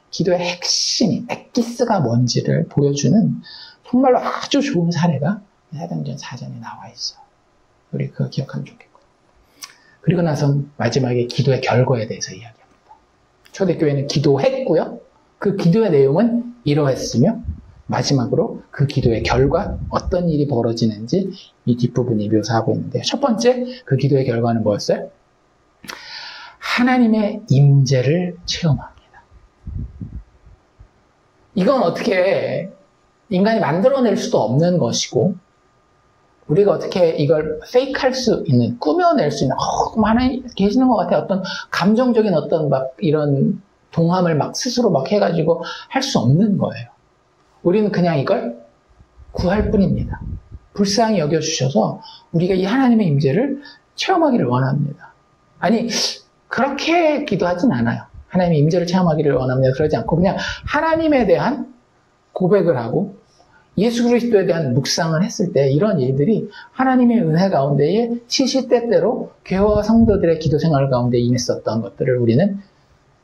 기도의 핵심이 엑기스가 뭔지를 보여주는 정말로 아주 좋은 사례가 사도행전 4장에 나와 있어요. 우리 그거 기억하면 좋겠고요. 그리고 나선 마지막에 기도의 결과에 대해서 이야기합니다. 초대교회는 기도했고요. 그 기도의 내용은 이러했으며 마지막으로 그 기도의 결과 어떤 일이 벌어지는지 이 뒷부분이 묘사하고 있는데요. 첫 번째 그 기도의 결과는 뭐였어요? 하나님의 임재를 체험합니다. 이건 어떻게 인간이 만들어낼 수도 없는 것이고 우리가 어떻게 이걸 페이크할 수 있는, 꾸며낼 수 있는 하나님 계시는 것 같아 어떤 감정적인 어떤 막 이런 동함을 막 스스로 막 해가지고 할 수 없는 거예요. 우리는 그냥 이걸 구할 뿐입니다. 불쌍히 여겨주셔서 우리가 이 하나님의 임재를 체험하기를 원합니다. 아니 그렇게 기도하진 않아요. 하나님의 임재를 체험하기를 원합니다. 그러지 않고 그냥 하나님에 대한 고백을 하고 예수 그리스도에 대한 묵상을 했을 때 이런 일들이 하나님의 은혜 가운데에 시시때때로 교회와 성도들의 기도 생활 가운데 임했었던 것들을 우리는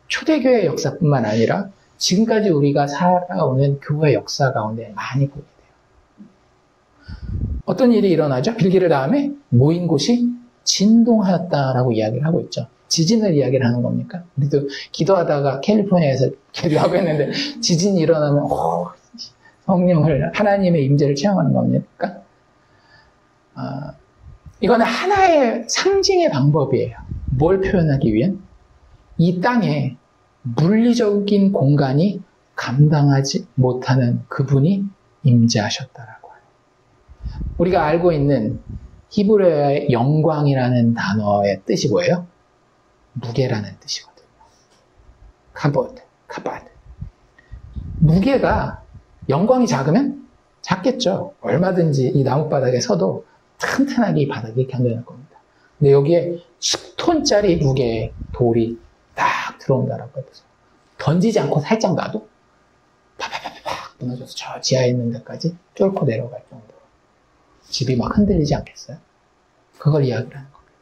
초대교회 역사뿐만 아니라 지금까지 우리가 살아오는 교회 역사 가운데 많이 보게 돼요. 어떤 일이 일어나죠? 빌기를 다음에 모인 곳이 진동하였다라고 이야기를 하고 있죠. 지진을 이야기를 하는 겁니까? 우리도 기도하다가 캘리포니아에서 기도하고 했는데 지진이 일어나면 성령을 하나님의 임재를 체험하는 겁니까? 이거는 하나의 상징의 방법이에요. 뭘 표현하기 위한? 이 땅에 물리적인 공간이 감당하지 못하는 그분이 임재하셨다라고 해요. 우리가 알고 있는 히브리어의 영광이라는 단어의 뜻이 뭐예요? 무게라는 뜻이거든요. 카보드. 무게가 영광이 작으면 작겠죠. 얼마든지 이 나뭇바닥에 서도 튼튼하게 이 바닥이 견뎌낼 겁니다. 근데 여기에 10톤짜리 무게의 돌이 딱 들어온다라고 해보세요. 던지지 않고 살짝 놔도 팍팍팍팍 무너져서 저 지하에 있는 데까지 쫄고 내려갈 정도로 집이 막 흔들리지 않겠어요? 그걸 이야기를 하는 겁니다.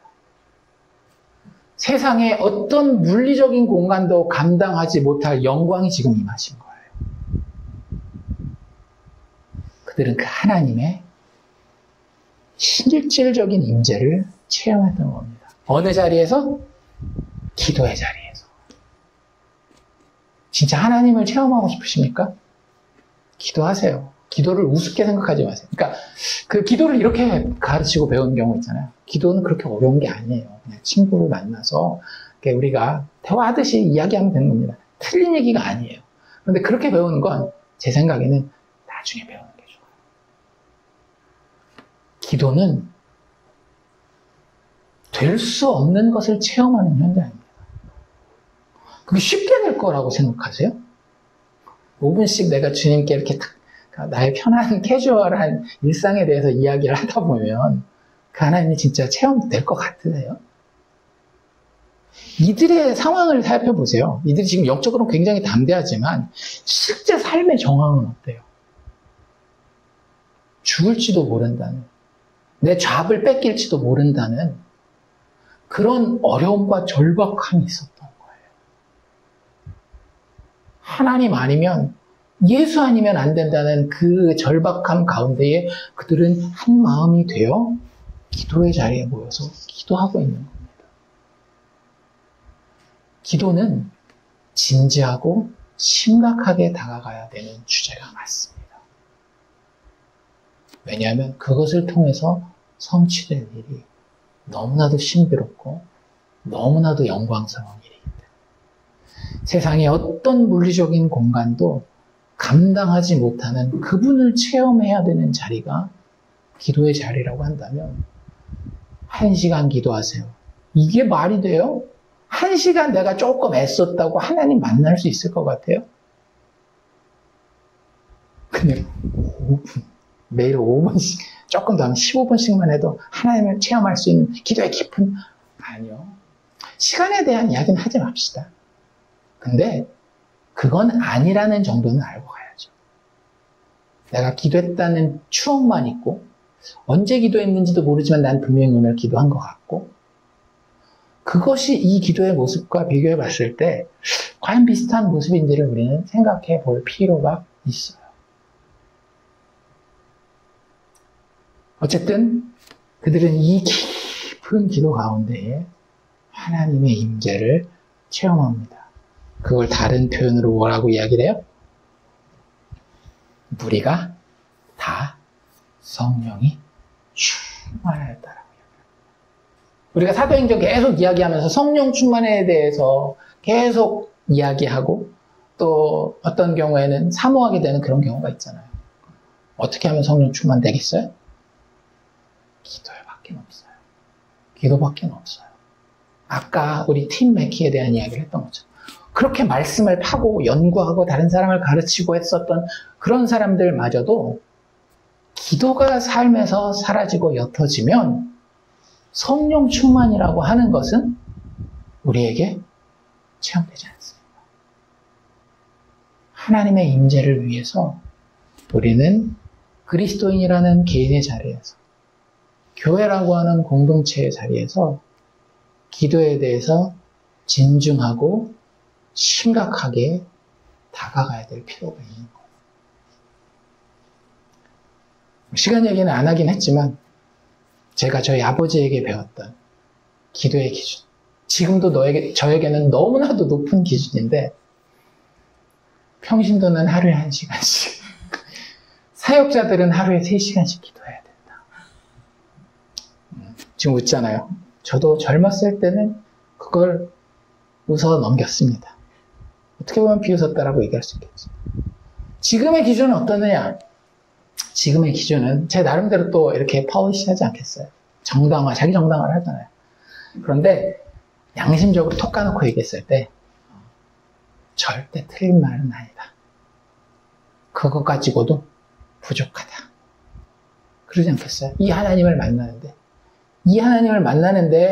세상에 어떤 물리적인 공간도 감당하지 못할 영광이 지금 임하신 거예요. 그들은 그 하나님의 실질적인 임재를 체험했던 겁니다. 어느 자리에서? 기도의 자리에서. 진짜 하나님을 체험하고 싶으십니까? 기도하세요. 기도를 우습게 생각하지 마세요. 그러니까 그 기도를 이렇게 가르치고 배우는 경우 있잖아요. 기도는 그렇게 어려운 게 아니에요. 그냥 친구를 만나서 우리가 대화하듯이 이야기하면 되는 겁니다. 틀린 얘기가 아니에요. 그런데 그렇게 배우는 건 제 생각에는 나중에 배우는 게 좋아요. 기도는 될 수 없는 것을 체험하는 현장입니다. 그게 쉽게 될 거라고 생각하세요? 5분씩 내가 주님께 이렇게 딱 나의 편한 캐주얼한 일상에 대해서 이야기를 하다 보면 그 하나님이 진짜 체험될 것 같으세요? 이들의 상황을 살펴보세요. 이들이 지금 영적으로는 굉장히 담대하지만 실제 삶의 정황은 어때요? 죽을지도 모른다는, 내 잡을 뺏길지도 모른다는 그런 어려움과 절박함이 있었던 거예요. 하나님 아니면, 예수 아니면 안 된다는 그 절박함 가운데에 그들은 한 마음이 되어 기도의 자리에 모여서 기도하고 있는 겁니다. 기도는 진지하고 심각하게 다가가야 되는 주제가 맞습니다. 왜냐하면 그것을 통해서 성취될 일이 너무나도 신비롭고 너무나도 영광스러운 일이기 때문에 세상의 어떤 물리적인 공간도 감당하지 못하는 그분을 체험해야 되는 자리가 기도의 자리라고 한다면 1시간 기도하세요. 이게 말이 돼요? 1시간 내가 조금 애썼다고 하나님 만날 수 있을 것 같아요? 그냥 5분, 매일 5분씩, 조금 더 하면 15분씩만 해도 하나님을 체험할 수 있는 기도의 깊은, 아니요. 시간에 대한 이야기는 하지 맙시다. 근데 그건 아니라는 정도는 알고 가야죠. 내가 기도했다는 추억만 있고 언제 기도했는지도 모르지만 난 분명히 오늘 기도한 것 같고 그것이 이 기도의 모습과 비교해 봤을 때 과연 비슷한 모습인지를 우리는 생각해 볼 필요가 있어요. 어쨌든 그들은 이 깊은 기도 가운데에 하나님의 임재를 체험합니다. 그걸 다른 표현으로 뭐라고 이야기를 해요? 무리가 다 성령이 충만하였다라고 이야기합니다. 우리가 사도행전 계속 이야기하면서 성령 충만에 대해서 계속 이야기하고 또 어떤 경우에는 사모하게 되는 그런 경우가 있잖아요. 어떻게 하면 성령 충만 되겠어요? 기도밖에 없어요. 기도밖에 없어요. 아까 우리 팀 매키에 대한 이야기를 했던 거죠. 그렇게 말씀을 파고 연구하고 다른 사람을 가르치고 했었던 그런 사람들마저도 기도가 삶에서 사라지고 옅어지면 성령 충만이라고 하는 것은 우리에게 체험되지 않습니다. 하나님의 임재를 위해서 우리는 그리스도인이라는 개인의 자리에서 교회라고 하는 공동체의 자리에서 기도에 대해서 진중하고 심각하게 다가가야 될 필요가 있는 거예요. 시간 얘기는 안 하긴 했지만 제가 저희 아버지에게 배웠던 기도의 기준, 지금도 저에게는 너무나도 높은 기준인데 평신도는 하루에 1시간씩 사역자들은 하루에 3시간씩 기도해야 된다. 지금 웃잖아요. 저도 젊었을 때는 그걸 웃어 넘겼습니다. 어떻게 보면 비웃었다라고 얘기할 수 있겠죠. 지금의 기준은 어떠느냐? 지금의 기준은 제 나름대로 또 이렇게 파워시하지 않겠어요. 정당화, 자기 정당화를 하잖아요. 그런데 양심적으로 톡 까놓고 얘기했을 때 절대 틀린 말은 아니다. 그것 가지고도 부족하다. 그러지 않겠어요? 이 하나님을 만나는데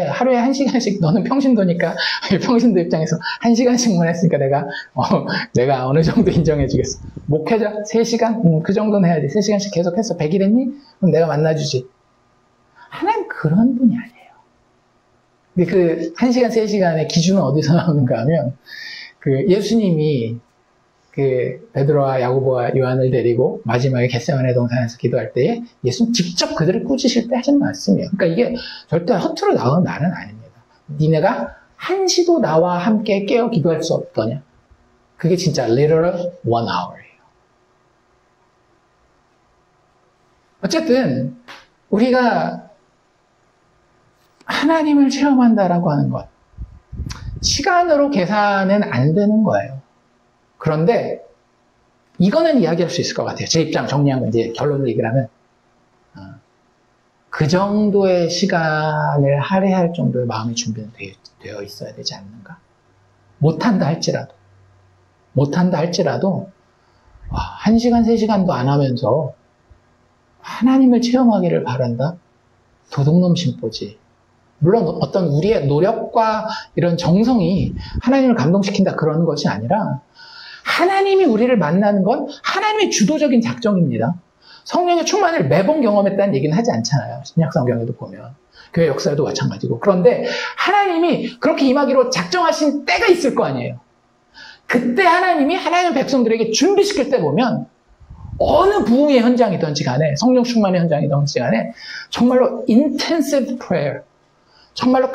하루에 1시간씩 너는 평신도니까 평신도 입장에서 1시간씩만 했으니까 내가 어느 정도 인정해주겠어. 목회자 3시간? 그 정도는 해야지. 3시간씩 계속 했어. 100일 했니? 그럼 내가 만나주지. 하나님 그런 분이 아니에요. 근데 그 1시간, 3시간의 기준은 어디서 나오는가 하면 예수님이 베드로와 야고보와 요한을 데리고 마지막에 겟세마네 동산에서 기도할 때에 예수님 직접 그들을 꾸짖으실 때 하신 말씀이에요. 그러니까 이게 절대 허투루 나오는 말은 아닙니다. 니네가 한시도 나와 함께 깨어 기도할 수 없더냐? 그게 진짜 literal 1 hour예요. 어쨌든 우리가 하나님을 체험한다라고 하는 것, 시간으로 계산은 안 되는 거예요. 그런데 이거는 이야기할 수 있을 것 같아요. 제 입장 정리하면 이제 결론을 얘기를 하면 그 정도의 시간을 할애할 정도의 마음의 준비는 되어 있어야 되지 않는가? 못한다 할지라도 1시간, 3시간도 안 하면서 하나님을 체험하기를 바란다? 도둑놈 심보지. 물론 어떤 우리의 노력과 이런 정성이 하나님을 감동시킨다 그러는 것이 아니라 하나님이 우리를 만나는 건 하나님의 주도적인 작정입니다. 성령의 충만을 매번 경험했다는 얘기는 하지 않잖아요. 신약성경에도 보면. 교회 역사에도 마찬가지고. 그런데 하나님이 그렇게 임하기로 작정하신 때가 있을 거 아니에요. 그때 하나님이 하나님의 백성들에게 준비시킬 때 보면 어느 부흥의 현장이든지 간에 성령 충만의 현장이든지 간에 정말로 intensive prayer, 정말로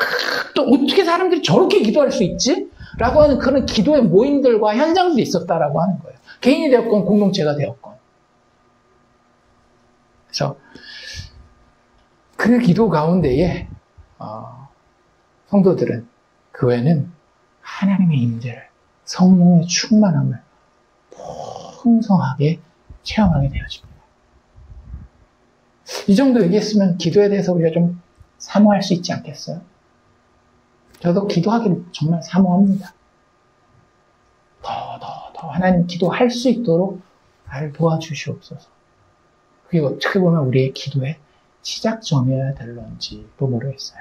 또 어떻게 사람들이 저렇게 기도할 수 있지? 라고 하는 그런 기도의 모임들과 현장들이 있었다라고 하는 거예요. 개인이 되었건 공동체가 되었건. 그래서 그 기도 가운데에 성도들은 그 외에는 하나님의 임재를, 성령의 충만함을 풍성하게 체험하게 되어집니다. 이 정도 얘기했으면 기도에 대해서 우리가 좀 사모할 수 있지 않겠어요? 저도 기도하기를 정말 사모합니다. 더 하나님 기도할 수 있도록 나를 도와주시옵소서. 그게 어떻게 보면 우리의 기도의 시작점이어야 될런지도 모르겠어요.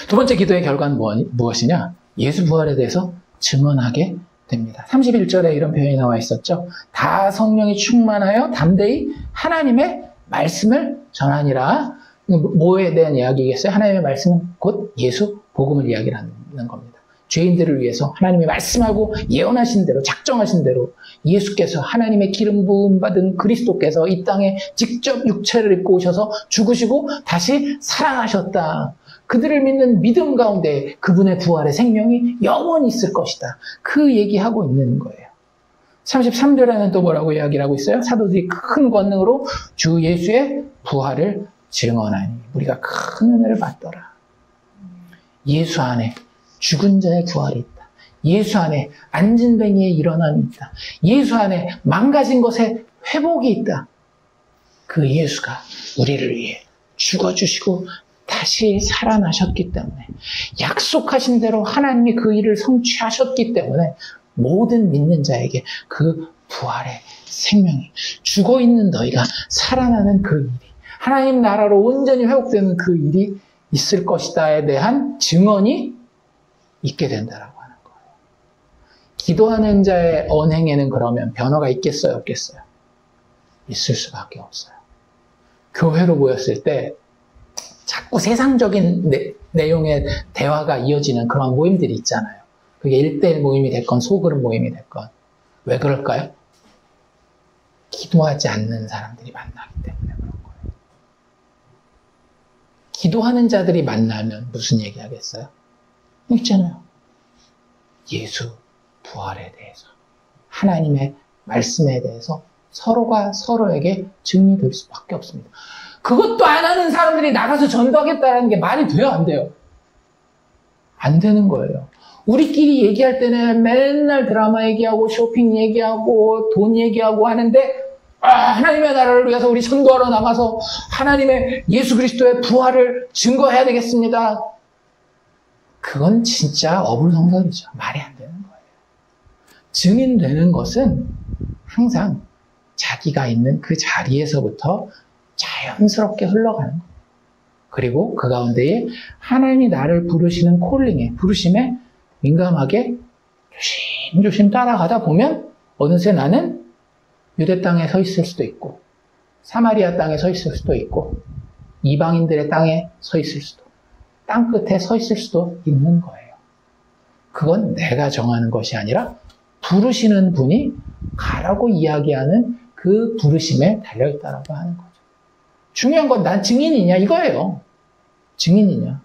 두 번째 기도의 결과는 무엇이냐? 예수 부활에 대해서 증언하게 됩니다. 31절에 이런 표현이 나와 있었죠. 다 성령이 충만하여 담대히 하나님의 말씀을 전하니라. 뭐에 대한 이야기겠어요? 하나님의 말씀은 곧 예수 복음을 이야기하는 겁니다. 죄인들을 위해서 하나님이 말씀하고 예언하신 대로, 작정하신 대로 예수께서, 하나님의 기름 부음 받은 그리스도께서 이 땅에 직접 육체를 입고 오셔서 죽으시고 다시 살아나셨다. 그들을 믿는 믿음 가운데 그분의 부활의 생명이 영원히 있을 것이다. 그 얘기하고 있는 거예요. 33절에는 또 뭐라고 이야기를 하고 있어요? 사도들이 큰 권능으로 주 예수의 부활을 증언하니 우리가 큰 은혜를 받더라. 예수 안에 죽은 자의 부활이 있다. 예수 안에 앉은 뱅이의 일어남이 있다. 예수 안에 망가진 것에 회복이 있다. 그 예수가 우리를 위해 죽어주시고 다시 살아나셨기 때문에, 약속하신 대로 하나님이 그 일을 성취하셨기 때문에 모든 믿는 자에게 그 부활의 생명이, 죽어있는 너희가 살아나는 그 일이, 하나님 나라로 온전히 회복되는 그 일이 있을 것이다에 대한 증언이 있게 된다라고 하는 거예요. 기도하는 자의 언행에는 그러면 변화가 있겠어요, 없겠어요? 있을 수밖에 없어요. 교회로 모였을 때 자꾸 세상적인 내용의 대화가 이어지는 그런 모임들이 있잖아요. 그게 1대1 모임이 됐건 소그룹 모임이 됐건. 왜 그럴까요? 기도하지 않는 사람들이 만나기 때문에 그런 거예요. 기도하는 자들이 만나면 무슨 얘기 하겠어요? 있잖아요. 예수 부활에 대해서, 하나님의 말씀에 대해서 서로가 서로에게 증이 될 수밖에 없습니다. 그것도 안 하는 사람들이 나가서 전도하겠다는 게 말이 돼요, 안 돼요? 안 되는 거예요. 우리끼리 얘기할 때는 맨날 드라마 얘기하고 쇼핑 얘기하고 돈 얘기하고 하는데, 하나님의 나라를 위해서 우리 전도하러 나가서 하나님의 예수 그리스도의 부활을 증거해야 되겠습니다. 그건 진짜 어불성설이죠. 말이 안 되는 거예요. 증인되는 것은 항상 자기가 있는 그 자리에서부터 자연스럽게 흘러가는 거예요. 그리고 그 가운데에 하나님이 나를 부르시는 콜링에, 부르심에 민감하게 조심조심 따라가다 보면 어느새 나는 유대 땅에 서 있을 수도 있고, 사마리아 땅에 서 있을 수도 있고, 이방인들의 땅에 서 있을 수도, 땅 끝에 서 있을 수도 있는 거예요. 그건 내가 정하는 것이 아니라 부르시는 분이 가라고 이야기하는 그 부르심에 달려있다라고 하는 거죠. 중요한 건 난 증인이냐 이거예요. 증인이냐.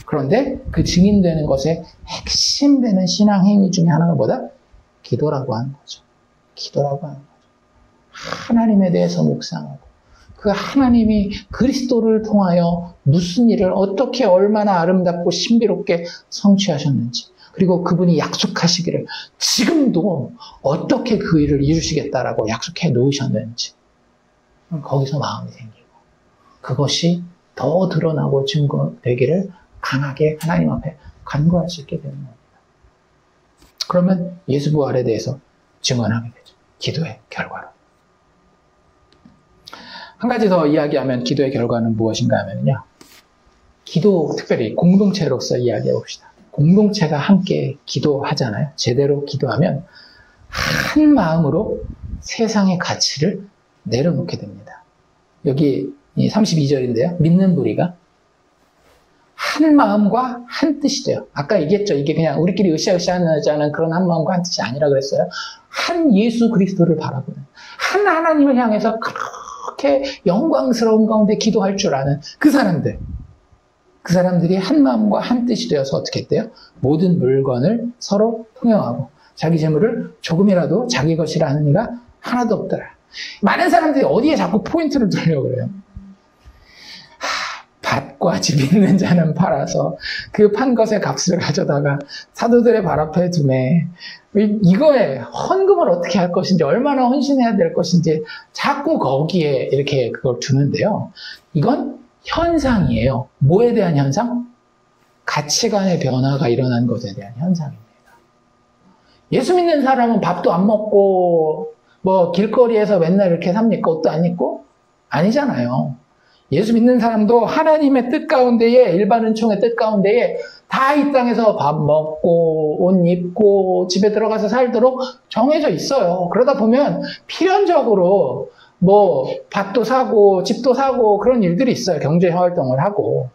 그런데 그 증인되는 것에 핵심되는 신앙 행위 중에 하나가 뭐다? 기도라고 하는 거죠. 기도라고 하는 거죠. 하나님에 대해서 묵상하고, 그 하나님이 그리스도를 통하여 무슨 일을 어떻게 얼마나 아름답고 신비롭게 성취하셨는지, 그리고 그분이 약속하시기를 지금도 어떻게 그 일을 이루시겠다라고 약속해 놓으셨는지, 거기서 마음이 생기고 그것이 더 드러나고 증거되기를 강하게 하나님 앞에 간구할 수 있게 되는 겁니다. 그러면 예수 부활에 대해서 증언하게 되죠. 기도의 결과로. 한 가지 더 이야기하면 기도의 결과는 무엇인가 하면요, 기도, 특별히 공동체로서 이야기해 봅시다. 공동체가 함께 기도하잖아요. 제대로 기도하면 한 마음으로 세상의 가치를 내려놓게 됩니다. 여기 32절인데요. 믿는 무리가 한 마음과 한 뜻이 돼요. 아까 얘기했죠. 이게 그냥 우리끼리 으쌰으쌰하는 그런 한 마음과 한 뜻이 아니라 그랬어요. 한 예수 그리스도를 바라보는, 한 하나님을 향해서 그렇게 영광스러운 가운데 기도할 줄 아는 그 사람들. 그 사람들이 한 마음과 한 뜻이 되어서 어떻게 했대요? 모든 물건을 서로 통용하고 자기 재물을 조금이라도 자기 것이라 하는 이가 하나도 없더라. 많은 사람들이 어디에 자꾸 포인트를 두려고 그래요? 밭과 집 있는 자는 팔아서 그 판 것의 값을 가져다가 사도들의 발 앞에 두매. 이거에 헌금을 어떻게 할 것인지, 얼마나 헌신해야 될 것인지 자꾸 거기에 이렇게 그걸 두는데요. 이건 현상이에요. 뭐에 대한 현상? 가치관의 변화가 일어난 것에 대한 현상입니다. 예수 믿는 사람은 밥도 안 먹고 뭐 길거리에서 맨날 이렇게 삽니까? 옷도 안 입고? 아니잖아요. 예수 믿는 사람도 하나님의 뜻 가운데에, 일반 은총의 뜻 가운데에 다 이 땅에서 밥 먹고 옷 입고 집에 들어가서 살도록 정해져 있어요. 그러다 보면 필연적으로 뭐 밭도 사고 집도 사고 그런 일들이 있어요. 경제 활동을 하고.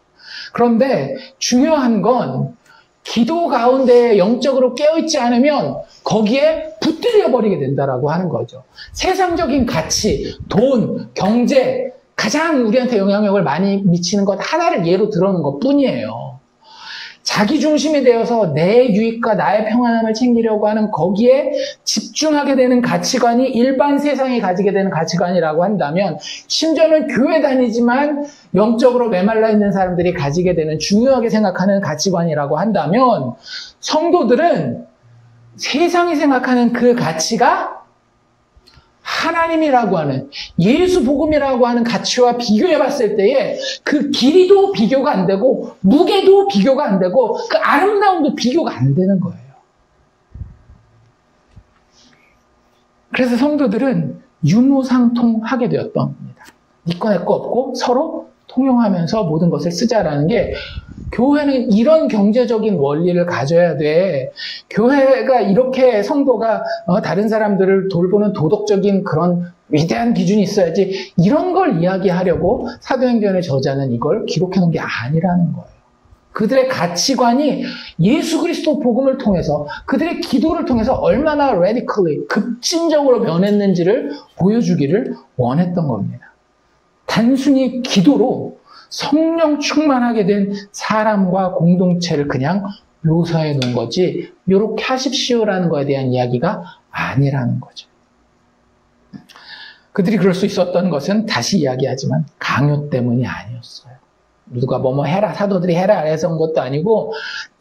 그런데 중요한 건 기도 가운데 영적으로 깨어있지 않으면 거기에 붙들려 버리게 된다라고 하는 거죠. 세상적인 가치, 돈, 경제, 가장 우리한테 영향력을 많이 미치는 것 하나를 예로 들어놓은 것 뿐이에요. 자기 중심이 되어서 내 유익과 나의 평안함을 챙기려고 하는 거기에 집중하게 되는 가치관이 일반 세상이 가지게 되는 가치관이라고 한다면, 심지어는 교회 다니지만 영적으로 메말라 있는 사람들이 가지게 되는, 중요하게 생각하는 가치관이라고 한다면, 성도들은 세상이 생각하는 그 가치가 하나님이라고 하는, 예수 복음이라고 하는 가치와 비교해 봤을 때에 그 길이도 비교가 안 되고 무게도 비교가 안 되고 그 아름다움도 비교가 안 되는 거예요. 그래서 성도들은 유무상통하게 되었던 겁니다. 네 거 내 거 없고 서로 통용하면서 모든 것을 쓰자라는 게, 교회는 이런 경제적인 원리를 가져야 돼. 교회가 이렇게, 성도가 다른 사람들을 돌보는 도덕적인 그런 위대한 기준이 있어야지, 이런 걸 이야기하려고 사도행전의 저자는 이걸 기록해 놓은 게 아니라는 거예요. 그들의 가치관이 예수 그리스도 복음을 통해서, 그들의 기도를 통해서 얼마나 radically, 급진적으로 변했는지를 보여주기를 원했던 겁니다. 단순히 기도로 성령 충만하게 된 사람과 공동체를 그냥 묘사해 놓은 거지, 이렇게 하십시오라는 거에 대한 이야기가 아니라는 거죠. 그들이 그럴 수 있었던 것은, 다시 이야기하지만, 강요 때문이 아니었어요. 누가 뭐뭐 해라, 사도들이 해라 해서 온 것도 아니고,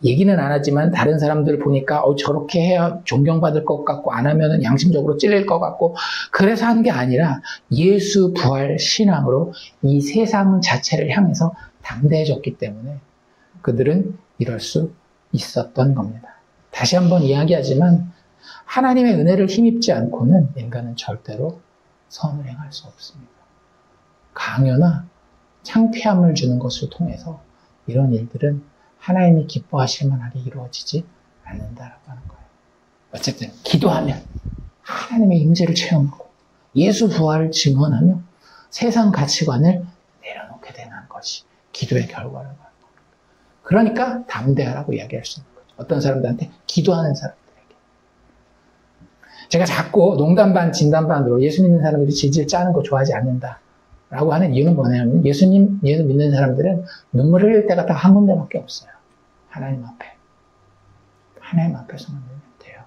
얘기는 안 하지만 다른 사람들 보니까 저렇게 해야 존경받을 것 같고, 안 하면은 양심적으로 찔릴 것 같고, 그래서 한 게 아니라 예수 부활 신앙으로 이 세상 자체를 향해서 담대해졌기 때문에 그들은 이럴 수 있었던 겁니다. 다시 한번 이야기하지만, 하나님의 은혜를 힘입지 않고는 인간은 절대로 선을 행할 수 없습니다. 강요나 창피함을 주는 것을 통해서 이런 일들은 하나님이 기뻐하실 만하게 이루어지지 않는다라고 하는 거예요. 어쨌든 기도하면 하나님의 임재를 체험하고 예수 부활을 증언하며 세상 가치관을 내려놓게 되는 것이 기도의 결과라고 하는 거예요. 그러니까 담대하라고 이야기할 수 있는 거죠. 어떤 사람들한테? 기도하는 사람들에게. 제가 자꾸 농담 반 진담 반으로 예수 믿는 사람들이 질질 짜는 거 좋아하지 않는다 라고 하는 이유는 뭐냐면, 예수 믿는 사람들은 눈물 흘릴 때가 딱 한 군데밖에 없어요. 하나님 앞에. 하나님 앞에서만 울면 돼요.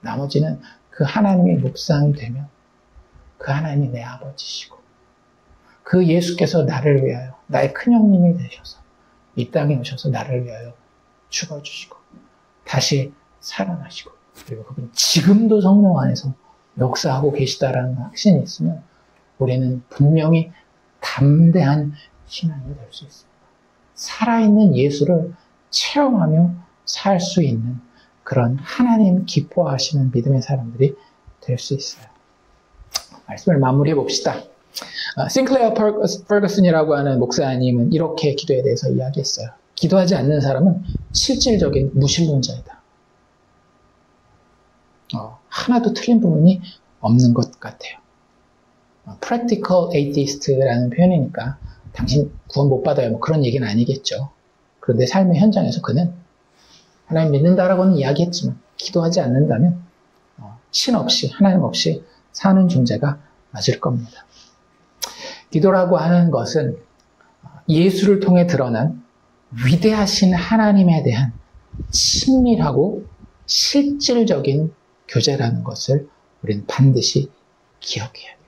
나머지는 그 하나님의 묵상이 되면 그 하나님이 내 아버지시고, 그 예수께서 나를 위하여, 나의 큰형님이 되셔서 이 땅에 오셔서 나를 위하여 죽어주시고 다시 살아나시고, 그리고 그분이 지금도 성령 안에서 역사하고 계시다라는 확신이 있으면 우리는 분명히 담대한 신앙이 될 수 있습니다. 살아있는 예수를 체험하며 살 수 있는 그런 하나님 기뻐하시는 믿음의 사람들이 될 수 있어요. 말씀을 마무리해 봅시다. 싱클레어 퍼거슨이라고 하는 목사님은 이렇게 기도에 대해서 이야기했어요. 기도하지 않는 사람은 실질적인 무신론자이다. 하나도 틀린 부분이 없는 것 같아요. practical atheist라는 표현이니까 당신 구원 못 받아요, 뭐 그런 얘기는 아니겠죠. 그런데 삶의 현장에서 그는 하나님 믿는다라고는 이야기했지만 기도하지 않는다면 신 없이, 하나님 없이 사는 존재가 맞을 겁니다. 기도라고 하는 것은 예수를 통해 드러난 위대하신 하나님에 대한 친밀하고 실질적인 교제라는 것을 우리는 반드시 기억해야 돼요.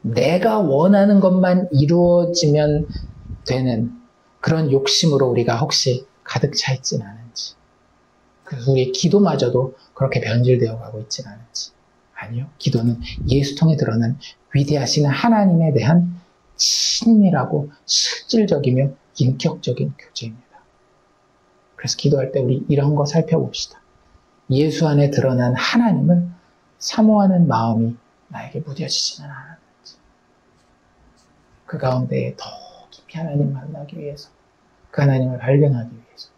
내가 원하는 것만 이루어지면 되는 그런 욕심으로 우리가 혹시 가득 차 있진 않은지, 그래서 우리의 기도마저도 그렇게 변질되어 가고 있진 않은지. 아니요. 기도는 예수 통해 드러난 위대하신 하나님에 대한 친밀하고 실질적이며 인격적인 교제입니다. 그래서 기도할 때 우리 이런 거 살펴봅시다. 예수 안에 드러난 하나님을 사모하는 마음이 나에게 무뎌지지는 않았는지, 그 가운데 더 깊이 하나님 만나기 위해서, 그 하나님을 발견하기 위해서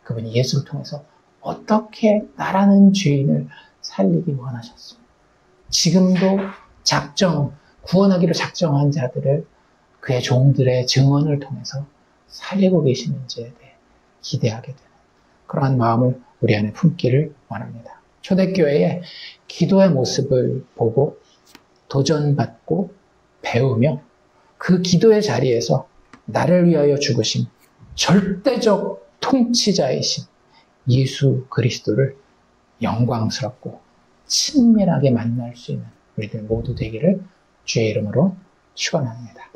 그분이 예수를 통해서 어떻게 나라는 죄인을 살리기 원하셨습니까? 지금도 구원하기로 작정한 자들을 그의 종들의 증언을 통해서 살리고 계시는지에 대해 기대하게 되는 그러한 마음을 우리 안에 품기를 원합니다. 초대교회의 기도의 모습을 보고 도전받고 배우며 그 기도의 자리에서 나를 위하여 죽으신 절대적 통치자이신 예수 그리스도를 영광스럽고 친밀하게 만날 수 있는 우리들 모두 되기를 주의 이름으로 축원합니다.